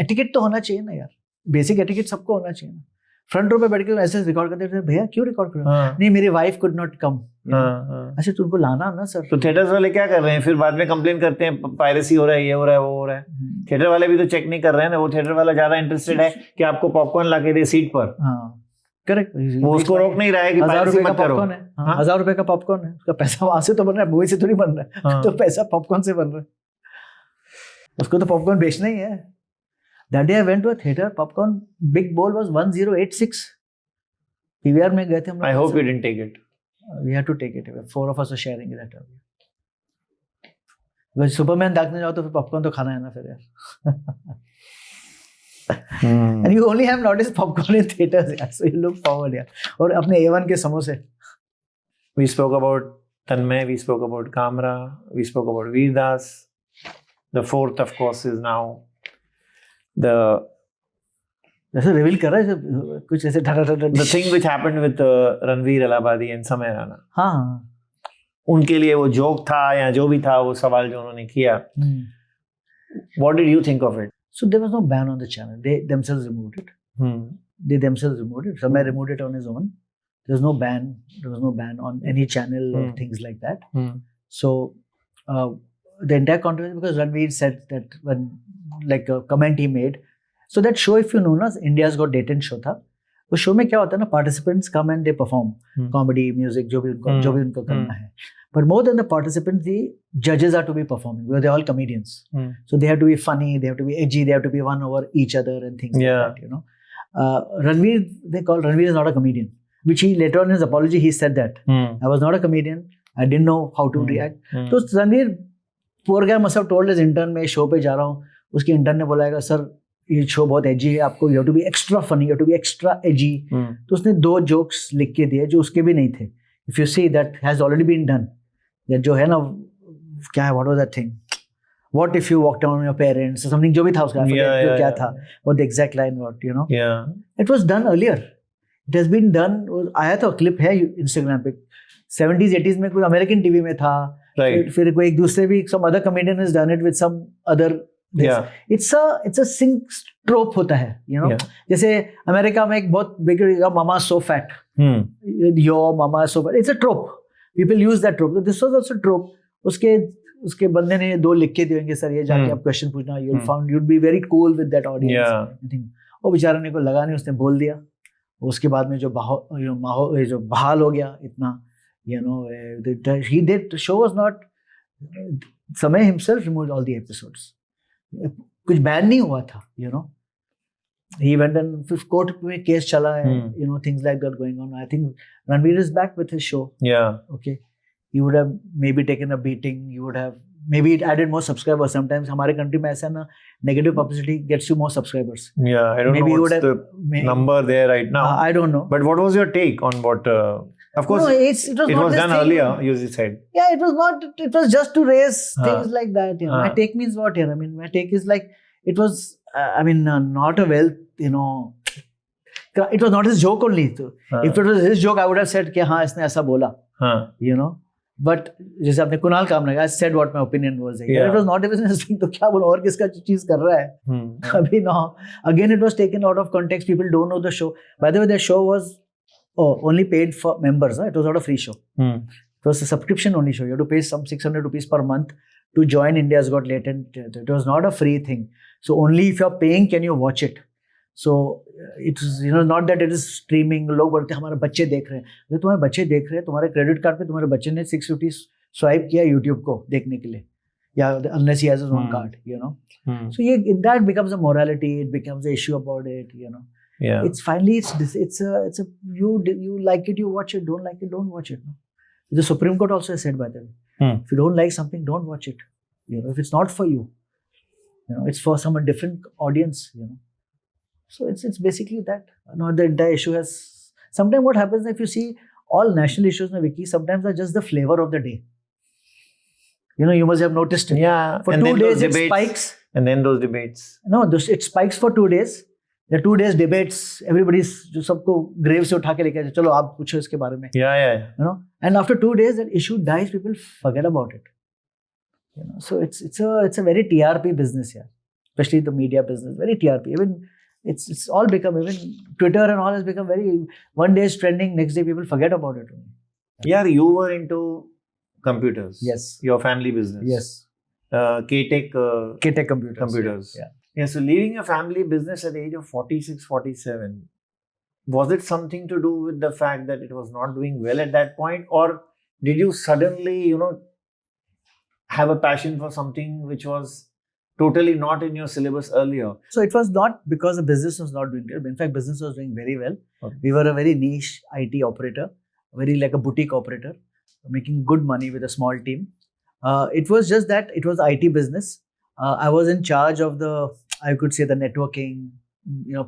etiquette तो होना चाहिए ना यार. Basic etiquette सबको होना चाहिए ना. Front row पे बैठ के ऐसे रिकॉर्ड करते थे, भैया क्यों रिकॉर्ड कर रहे हो? नहीं मेरी वाइफ कुड नॉट कम. अच्छा तुमको लाना ना सर. तो थिएटर्स वाले क्या कर रहे हैं फिर? बाद में कंप्लेन करते हैं पायरेसी हो रहा है, ये हो रहा है, वो हो रहा है. थिएटर वाले भी तो चेक नहीं कर रहे हैं ना. वो थिएटर वाला ज्यादा इंटरेस्टेड है कि आपको पॉपकॉर्न ला के दे सीट पर. करेक्ट. वो उसको रोक नहीं रहा है कि 1000 रुपए का पॉपकॉर्न है. 1000 रुपए का पॉपकॉर्न है, उसका पैसा वहां से तो बन रहा है, मूवी से थोड़ी बन रहा है. तो पैसा पॉपकॉर्न से बन रहा है, उसको तो पॉपकॉर्न बेचना ही है. That day I went to a theater, popcorn big bowl was 1086. PVR में गए थे हम लोग. I hope you didn't take it. We had to take it. 4 of us were sharing that. Because Superman देखने जाओ तो फिर popcorn तो खाना है ना फिर यार. And you only have nowadays popcorn in theaters, yeah. So you look forward, yeah. और अपने A1 के समोसे. We spoke about Tanmay, we spoke about Kamra, we spoke about Veerdas. The fourth, of course, is now जैसे reveal कर रहा है कुछ ऐसे the thing which happened with Ranveer Alabadi and Samay Rana. हाँ, उनके लिए वो जोक था या जो भी था, वो सवाल जो उन्होंने किया. What did you think of it? So there was no ban on the channel. They themselves removed it. They themselves removed it. Samay removed it on his own. There was no ban. There was no ban on any channel or things like that. So the entire controversy, because Ranveer said that when like a comment he made, so that show, if you know na, India's Got Talent show था. उस show में क्या होता है ना, participants come and they perform comedy, music, जो भी उनको करना है. But more than the participants, the judges are to be performing because they're all comedians. So they have to be funny, they have to be edgy, they have to be one over each other and things like that. You know, Ranveer, they call Ranveer is not a comedian, which he later on in his apology he said that I was not a comedian, I didn't know how to react. So Ranveer, poor guy must have told his intern मैं show पे जा रहा हूँ. उसके intern ने बोला sir ये show बहुत एजी है, आपको you have to be extra funny, you have to be extra edgy. तो उसने 2 जोक्स लिख के दिए जो उसके भी नहीं थे. If you see that has already been done. That जो है ना, क्या है, what was that thing, what if you walk down your parents, something जो भी था उसका, जो क्या था, what the exact line, what you know, it was done earlier. It has been done. आया था क्लिप है इंस्टाग्राम पे, 70s 80s में कोई अमेरिकन टीवी में था. फिर कोई एक दूसरे भी, some other comedian has done it with some other. It's a sync trope होता है, you know. जैसे अमेरिका में एक बहुत big, your mama so fat, your mama so fat. It's a trope. People use that trope. So this was also trope. उसके बंदे ने 2 लिख के दिएंगे, सर ये जाके आप क्वेश्चन पूछना, you'd be very cool with that audience. I think वो बेचारे ने को लगा नहीं, उसने बोल दिया. उसके बाद में जो बहाल हो गया इतना, you know, he did. The show was not. Samay himself removed all the episodes. कुछ बैन नहीं हुआ था, you know. He went and फिर कोर्ट में केस चला है, you know, things like that going on. I think Ranveer is back with his show. Yeah. Okay. He would have maybe taken a beating. He would have maybe it added more subscribers. Sometimes हमारे country में ऐसा ना, negative publicity gets you more subscribers. Yeah, I don't know what's the number there right now. I don't know. But what was your take on what? Of course, no, it was done earlier, you said. Yeah, it was not. It was just to raise things like that. You know. My take means what here? I mean, my take is like, it was. I mean, not a well. You know, it was not his joke only. So if it was his joke, I would have said कि हाँ इसने ऐसा बोला. You know, But जैसे आपने Kunal Kamra, I said what my opinion was. Yeah. It was not even a thing. तो क्या बोलो, और किसका चीज कर रहा है? अभी no. Again, it was taken out of context. People don't know the show. By the way, the show was only paid for members. It was not a free show. It was a subscription only show. You have to pay some 600 rupees per month to join India's Got Talent. It was not a free thing. So only if you're paying can you watch it. So it's not that it is streaming. लोग बोलते हैं हमारे बच्चे देख रहे हैं. अगर तुम्हारे बच्चे देख रहे हैं, तुम्हारे क्रेडिट कार्ड पे तुम्हारे बच्चे ने 650 स्वाइप किया YouTube को देखने के लिए, या unless he has his own card, So that becomes a morality. It becomes an issue about it. Yeah. It's finally it's a you like it, you watch it. Don't like it, don't watch it. The Supreme Court also has said, by the way, if you don't like something, don't watch it. If it's not for you, it's for some different audience. So it's basically that. The entire issue has. Sometimes what happens if you see all national issues in Wiki, sometimes are just the flavor of the day. You must have noticed it. Yeah. For and 2 days it debates, spikes. And then those debates. No, it spikes for 2 days. The 2 days debates, everybody's जो सबको grave से उठा के लेके आए, चलो आप पूछो इसके बारे में. Yeah. And after 2 days that issue dies, people forget about it. So it's a very TRP business here, especially the media business. Very TRP. Even it's all become, even Twitter and all has become very, one day is trending, next day people forget about it. Yeah, you were into computers. Yes. Your family business. Yes. K-Tech K-Tech computers. Yeah, so leaving your family business at the age of 46, 47, was it something to do with the fact that it was not doing well at that point? Or did you suddenly, have a passion for something which was totally not in your syllabus earlier? So it was not because the business was not doing well. In fact, business was doing very well. Okay. We were a very niche IT operator, very like a boutique operator, making good money with a small team. It was just that it was IT business. I was in charge of the networking,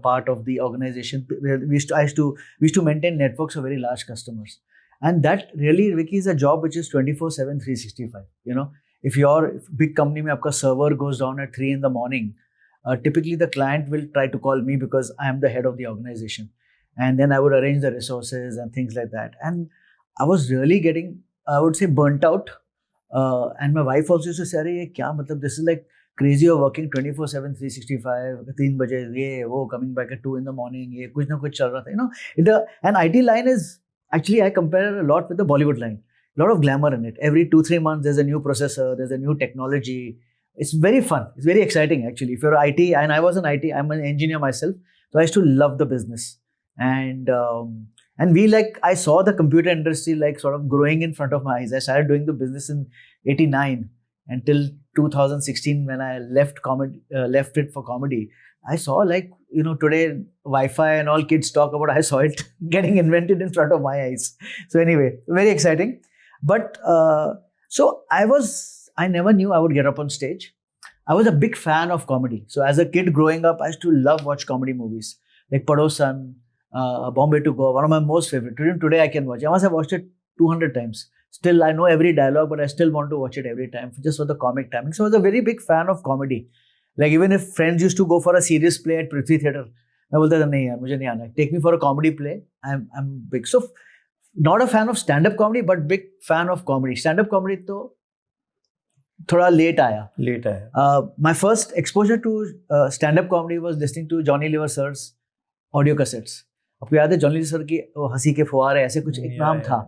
part of the organization. We used to maintain networks of very large customers. And that really, Vicky, is a job which is 24/7, 365. If your big company mein aapka server goes down at 3 in the morning, typically the client will try to call me because I am the head of the organization. And then I would arrange the resources and things like that. And I was really getting, I would say, burnt out. And my wife also used to say, "Arey, kya matlab, this is like crazy of working 24/7, 365, 3 baje, coming back at 2 in the morning, kuch na kuch chal raha tha." And IT line is, actually I compare it a lot with the Bollywood line. A lot of glamour in it. Every 2-3 months there's a new processor, there's a new technology. It's very fun. It's very exciting actually. If you're IT, and I was an IT, I'm an engineer myself, so I used to love the business. And I saw the computer industry sort of growing in front of my eyes. I started doing the business in 89 until 2016 when I left it for comedy. I saw today Wi-Fi and all kids talk about, I saw it getting invented in front of my eyes. So anyway, very exciting. But so I never knew I would get up on stage. I was a big fan of comedy. So as a kid growing up, I used to watch comedy movies like Padosan, Bombay to Go, one of my most favorite. Even today I can watch. I must have watched it 200 times. Still, I know every dialogue, but I still want to watch it every time just for the comic timing. So I was a very big fan of comedy. Like even if friends used to go for a serious play at Prithvi Theatre, I would say, "Nahi yaar, mujhe nahi aana. Take me for a comedy play." I'm big. So not a fan of stand-up comedy, but big fan of comedy. Stand-up comedy to thoda late aaya. My first exposure to stand-up comedy was listening to Johnny Lever sir's audio cassettes. आपको याद है Johnny liver sir की हंसी के फुहारे ऐसे कुछ एक नाम था.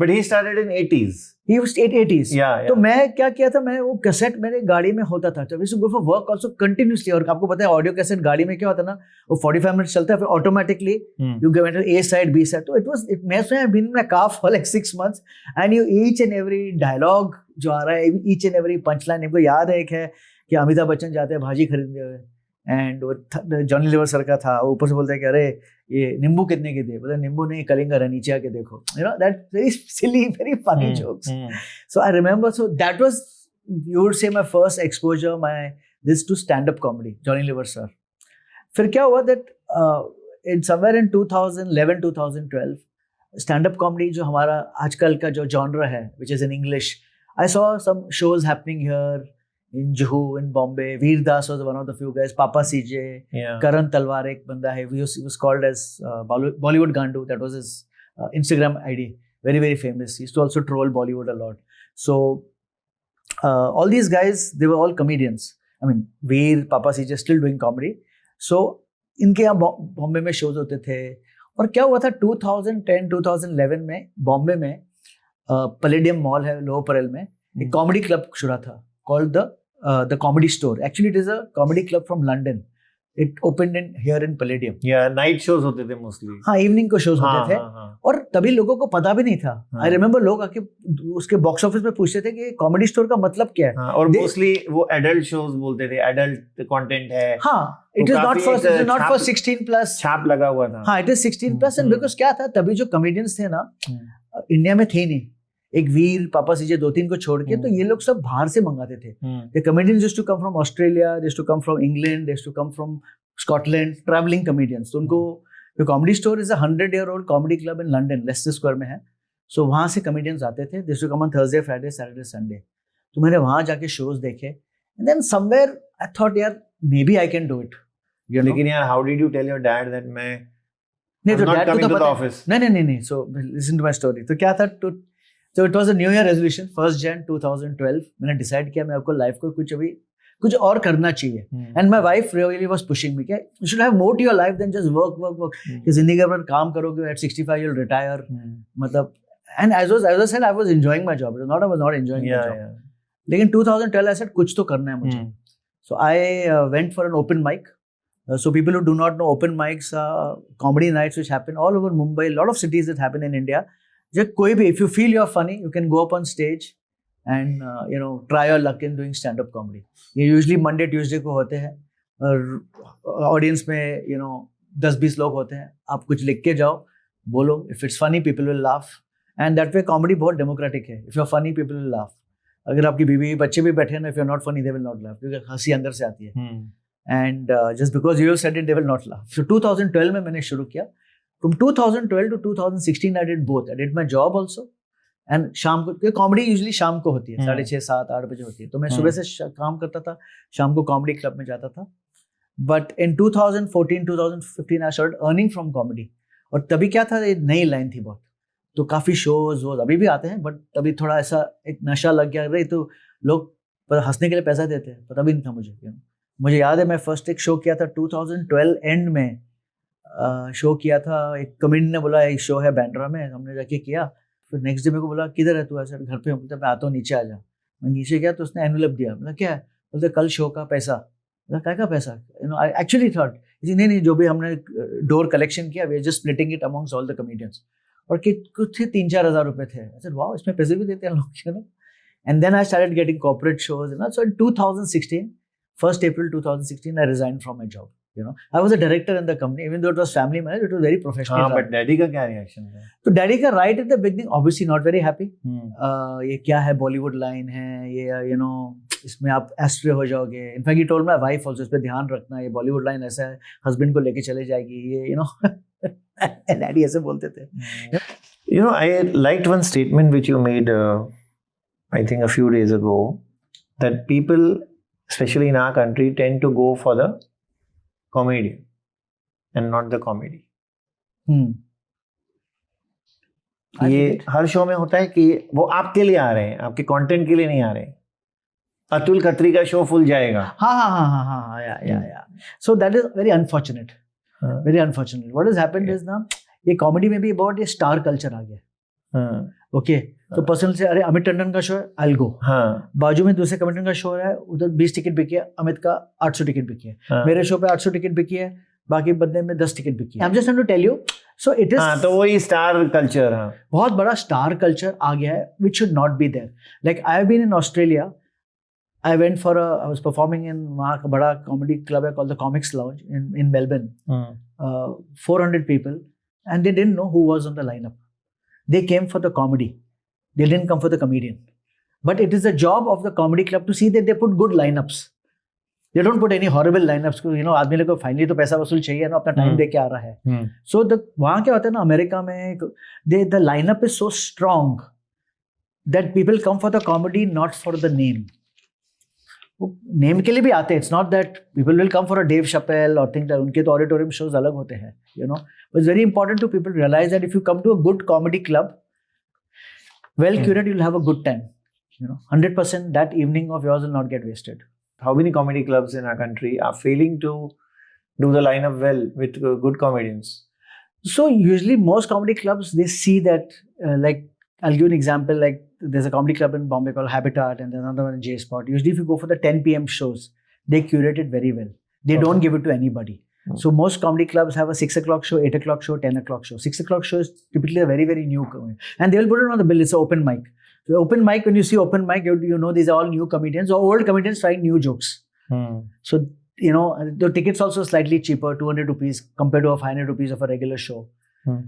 But he started in 80s. He was 80s. Yeah. तो मैं क्या किया था, मैं वो कैसेट मेरे गाड़ी में होता था. तो we used to go for work also continuously. और आपको पता है ऑडियो कैसेट गाड़ी में क्या होता है ना, वो 45 मिनट चलता है, फिर automatically you go into A side, B side. तो I've been in my car for like 6 months, and each and every dialogue जो आ रहा है, each and every punchline, आपको याद है एक है कि अमिताभ बच्चन जाते हैं भाजी खरीदने हुए, एंड वो जॉनी लीवर सर का था, ऊपर से बोलते हैं कि अरे ये नींबू कितने के दिए, बोला नींबू नहीं कलिंगर है, नीचे आके देखो. That very silly, very funny jokes. So I remember, so that was, you would say, my first exposure this to stand-up comedy, Johnny Lever sir. फिर क्या हुआ that somewhere in 2011, 2012, stand-up comedy जो हमारा आजकल का जो genre है, which is in English, I saw some shows happening here in Juhu, in Bombay. Veer Das was one of the few guys. Papa CJ, Karan Talwar ek banda hai. He was called as Bollywood Gandu. That was his Instagram ID. very, very famous. He used to also troll Bollywood a lot. So all these guys, they were all comedians. I mean, Veer, Papa CJ still doing comedy. So इनके यहाँ बॉम्बे में shows होते थे. और क्या हुआ था 2010-2011 में बॉम्बे में पैलेडियम मॉल है लोअर परेल में, एक कॉमेडी क्लब शुरू था called the Comedy Store. Actually, it is a comedy club from London. It opened here in Palladium. Yeah, night shows होते थे mostly. हाँ, इवनिंग को शोज होते थे. और तभी लोगों को पता भी नहीं था. I remember लोग आके उसके बॉक्स ऑफिस में पूछते थे कि कॉमेडी स्टोर का मतलब क्या है. और मोस्टली वो एडल्ट शोज बोलते थे, एडल्ट कंटेंट है. हाँ, it is not for 16 plus. छाप लगा हुआ था. हाँ, it is 16 plus and because क्या था तभी जो कॉमेडियंस थे ना इंडिया में थे नहीं. एक वीर, पापा सीजे, 2-3 को छोड़ के तो ये लोग सब बाहर से मंगाते थे. The comedians used to come from Australia, they used to come from England, they used to come from Scotland, traveling comedians. तो उनको the Comedy Store is a 100-year-old comedy club in London, Leicester Square में है. So वहाँ से comedians आते थे. They used to come on Thursday, Friday, Saturday, Sunday. तो मैंने वहाँ जाके shows देखे. And then somewhere I thought यार maybe I can do it. You know? लेकिन यार how did you tell your dad that मैं नहीं तो not dad coming को तो to the पता office? नहीं. So listen to my story. तो क्या था So it was a New Year resolution, 1st Jan 2012. मैंने decide किया मैं आपको life को कुछ और करना चाहिए. And my wife really was pushing me. You should have more to your life than just work. कि जिंदगी भर काम करोगे, at 65 you'll retire. मतलब and as I said, I was enjoying my job. It was not I was not enjoying my job. लेकिन 2012 I said कुछ तो करना है मुझे. So I went for an open mic. So people who do not know, open mics are comedy nights which happen all over Mumbai. A lot of cities that happen in India. जब कोई भी, if you feel you're funny, you can go up on stage and try your luck in doing stand-up comedy. ये usually Monday, Tuesday को होते हैं और audience में 10-20 लोग होते हैं. आप कुछ लिख के जाओ, बोलो. If it's funny, people will laugh. And that way comedy बहुत democratic है. If you're funny, people will laugh. अगर आपकी बीवी बच्चे भी बैठे हैं ना, if you're not funny, they will not laugh. क्योंकि हंसी अंदर से आती है. And just because you said it, they will not laugh. So 2012 में मैंने शुरू किया. From 2012 to 2016, I did both. I did my job also. And शाम को कॉमेडी यूजुअली शाम को होती है, 6:30, 7, 8 बजे होती है. तो मैं सुबह से काम करता था, शाम को कॉमेडी क्लब में जाता था. But in 2014, 2015, I started earning from comedy. और तभी क्या था, एक नई लाइन थी बहुत. तो काफ़ी शोज अभी भी आते हैं, बट तभी थोड़ा ऐसा एक नशा लग गया. रही तो लोग हंसने के लिए पैसा देते हैं, पता भी नहीं था मुझे. मुझे याद है मैं फर्स्ट एक शो किया था 2012 एंड में. शो किया था, एक कमेडियन ने बोला एक शो है बैंड्रा में, हमने जाके किया. फिर नेक्स्ट डे मेरे को बोला किधर है तू? ऐसा घर पे. बोलता मैं आता हूँ, नीचे आ जा. मैं नीचे गया तो उसने एनवेलप दिया. बोला क्या है? बोलते कल शो का पैसा. बोला क्या का पैसा? आई एक्चुअली थॉट नहीं जो भी हमने डोर कलेक्शन किया, we are just splitting it amongst all the comedians. और कुछ थे 3-4 हज़ार रुपए थे. आई सेड वाओ, इसमें पैसे भी देते हैं लोग. And then I started getting corporate shows. So in 2016, 1st April 2016, I resigned from my job. I was a director in the company, even though it was family managed, it was very professional. हाँ, but daddy का क्या reaction था? तो daddy का right at the beginning, obviously not very happy. ये क्या है, Bollywood line है, ये इसमें आप एस्ट्रे हो जाओगे. In fact, he told my wife also, इस पे ध्यान रखना, ये Bollywood line ऐसा है, husband को लेके चले जाएगी, ये daddy ऐसे बोलते थे. I liked one statement which you made, I think a few days ago, that people, especially in our country, tend to go for the comedian and not the comedy. ये हर show में होता है कि वो आपके लिए आ रहे हैं, आपके कंटेंट के लिए नहीं आ रहे हैं. अतुल खत्री का शो फुल जाएगा. हाँ, या. So that is very unfortunate. Very unfortunate. What has happened is ना, ये कॉमेडी में भी बहुत ये स्टार कल्चर आ गया. ओके, तो पर्सनल से अरे अमित टंडन का शो है, आई विल गो. बाजू में दूसरे कमेडियन का शो है, उधर 20 टिकट बिकी है, अमित का 800 टिकट बिकी है. मेरे शो पे 800 टिकट बिकी है, बाकी बंदे में 10 टिकट बिकी है. I'm just trying to tell you. So it is. तो वही स्टार कल्चर. बहुत बड़ा स्टार कल्चर आ गया है, which should not be there. Like I have been in Australia. I went for I was performing in वहाँ का बड़ा comedy club है called the Comics Lounge in Melbourne. 400 people, and they didn't know who was on the lineup. They came for the comedy. They didn't come for the comedian. But it is the job of the comedy club to see that they put good lineups. They don't put any horrible lineups. आदमी लोग को finally तो पैसा वसूल चाहिए ना, अपना time दे के आ रहा है. So वहाँ क्या होता है ना, अमेरिका में the lineup is so strong that people come for the comedy, not for the name. Name के लिए भी आते हैं. It's not that people will come for a Dave Chappelle और थिंक दैट. उनके तो ऑडिटोरियम शोज अलग होते हैं. But it's very important to people realise that if you come to a good comedy club, well curated, you'll have a good time. 100% that evening of yours will not get wasted. How many comedy clubs in our country are failing to do the lineup well with good comedians? So usually most comedy clubs, they see that, like, I'll give you an example, like there's a comedy club in Bombay called Habitat and there's another one in J-Spot. Usually if you go for the 10 p.m. shows, they curate it very well. They don't give it to anybody. So most comedy clubs have a 6 o'clock show, 8 o'clock show, 10 o'clock show. 6 o'clock show is typically a very, very new comedy. And they will put it on the bill. It's an open mic. So open mic, when you see open mic, you know these are all new comedians or old comedians trying new jokes. So, the tickets also slightly cheaper, 200 rupees compared to a 500 rupees of a regular show.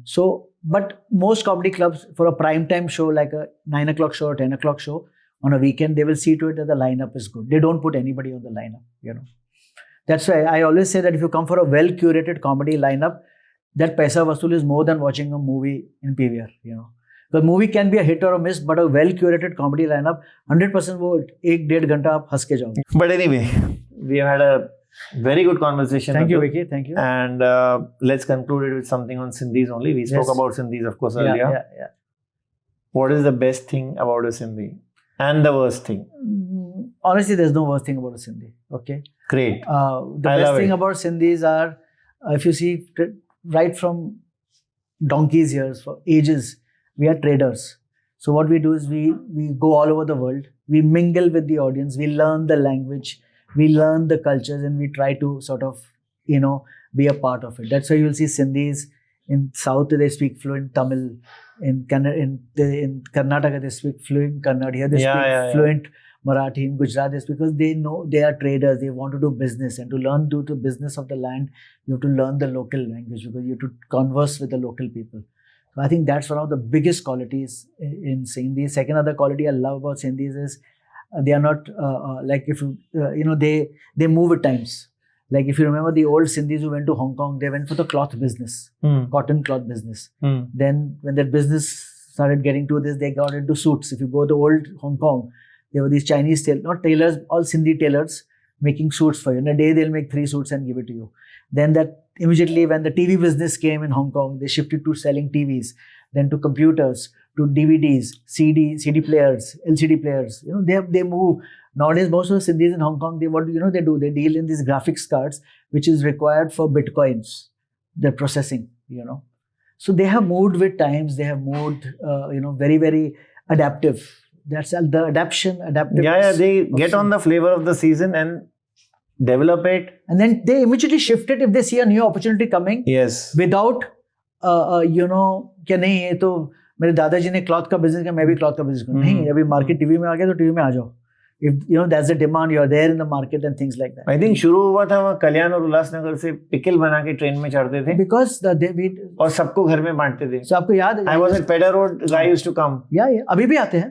So, but most comedy clubs for a prime time show, like a 9 o'clock show or 10 o'clock show on a weekend, they will see to it that the lineup is good. They don't put anybody on the lineup, That's why I always say that if you come for a well-curated comedy lineup, that paisa vasool is more than watching a movie in PVR, The movie can be a hit or a miss, but a well-curated comedy lineup, 100% वो 1-1.5 घंटा आप हंस के जाओगे. But anyway, we have had a very good conversation. Thank you, Vicky. Thank you. And let's conclude it with something on Sindhis only. We spoke about Sindhis, of course, earlier. Yeah. What is the best thing about a Sindhi? And the worst thing? Honestly, there's no worst thing about a Sindhi. Okay. Great. The best thing about Sindhis are, if you see, right from donkey's years, for ages, we are traders. So what we do is we go all over the world. We mingle with the audience. We learn the language. We learn the cultures, and we try to sort of, be a part of it. That's why you'll see Sindhis in South, they speak fluent Tamil. In Karnataka, they speak fluent Kannada. Here, they speak fluent Marathi. In Gujarat, because they know they are traders. They want to do business. And to learn to do the business of the land, you have to learn the local language because you have to converse with the local people. So I think that's one of the biggest qualities in Sindhis. Second other quality I love about Sindhis is they are not like if you, they move at times. Like if you remember the old Sindhis who went to Hong Kong, they went for the cloth business, cotton cloth business. Then when that business started getting to this, they got into suits. If you go to old Hong Kong, there were these Chinese not tailors, all Sindhi tailors making suits for you. In a day, they'll make 3 suits and give it to you. Then that immediately when the TV business came in Hong Kong, they shifted to selling TVs, then to computers, to DVDs, CD players, LCD players. They move. Nowadays, most of the Sindhis in Hong Kong, they deal in these graphics cards, which is required for bitcoins, their processing, So they have moved with times. They have moved, very, very adaptive. That's the adaptive. Yeah, they get on the flavor of the season and develop it. And then they immediately shift it if they see a new opportunity coming. Yes. Without, क्या नहीं ये तो मेरे दादाजी ने cloth का business किया मैं भी क्लॉथ का बिजनेस करूँ नहीं अभी मार्केट टीवी में आ गया तो टीवी में आ जाओ if that's the demand you're there in the market and things like that. I think शुरू हुआ था वहाँ कल्याण और उल्लासनगर से पिकल बना के ट्रेन में चढ़ते थे because और सबको घर में बांटते थे. So आपको याद है I was at Pedder Road, guy used to come. Yeah, अभी भी आते हैं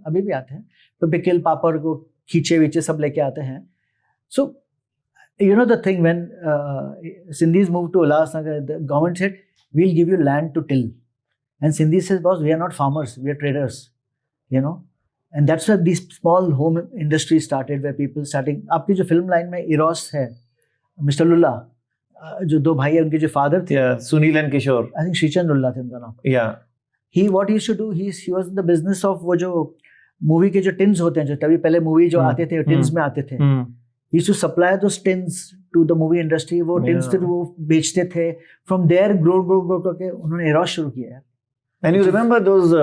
अभी भी आते हैं तो पिकल पापड़ को खींचे वीचे सब लेके आते हैं. So the thing when Sindhis moved to Ulhasnagar, the government said we'll give you land to till, and Sindhis says boss we are not farmers, we are traders, And that's where these small home industries started, where people starting. आपकी जो film line में Eros है, Mr. Lulla, जो 2 भाई हैं उनके जो father थे. Yeah, Sunil and Kishore. I think Srichand Lulla थे उनका नाम. Yeah. What he used to do, he was in the business of वो जो movie के जो tins होते हैं, जो तभी पहले movie जो आते थे, tins में आते थे. He used to supply those tins to the movie industry. वो tins फिर वो बेचते थे. From there grow करके उन्होंने Eros शुरू किया. And you remember those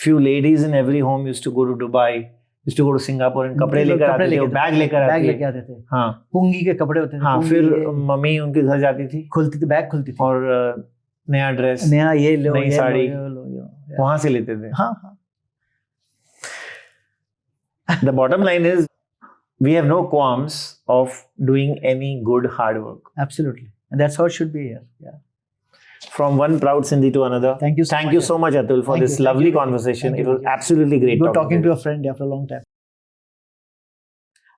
few ladies in every home used to go to Dubai, used to go to Singapore and कपड़े लेकर आते थे, बैग लेकर आते थे. हाँ. पुंगी के कपड़े होते थे. हाँ. फिर मम्मी उनके घर जाती थी. खुलती थी, बैग खुलती थी. और नया ड्रेस, नया ये लो, नई साड़ी, वहाँ से लेते थे. हाँ. The bottom line is, we have no qualms of doing any good hard work. Absolutely, and that's how it should be here. Yeah. From one proud Sindhi to another. Thank you so much, Atul, for this lovely conversation. It was absolutely great. Good talking to a friend after a long time.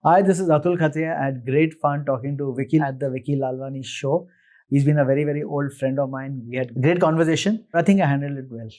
Hi, this is Atul Khatria. I had great fun talking to Vicky at the Vicky Lalwani show. He's been a very, very old friend of mine. We had great conversation. I think I handled it well.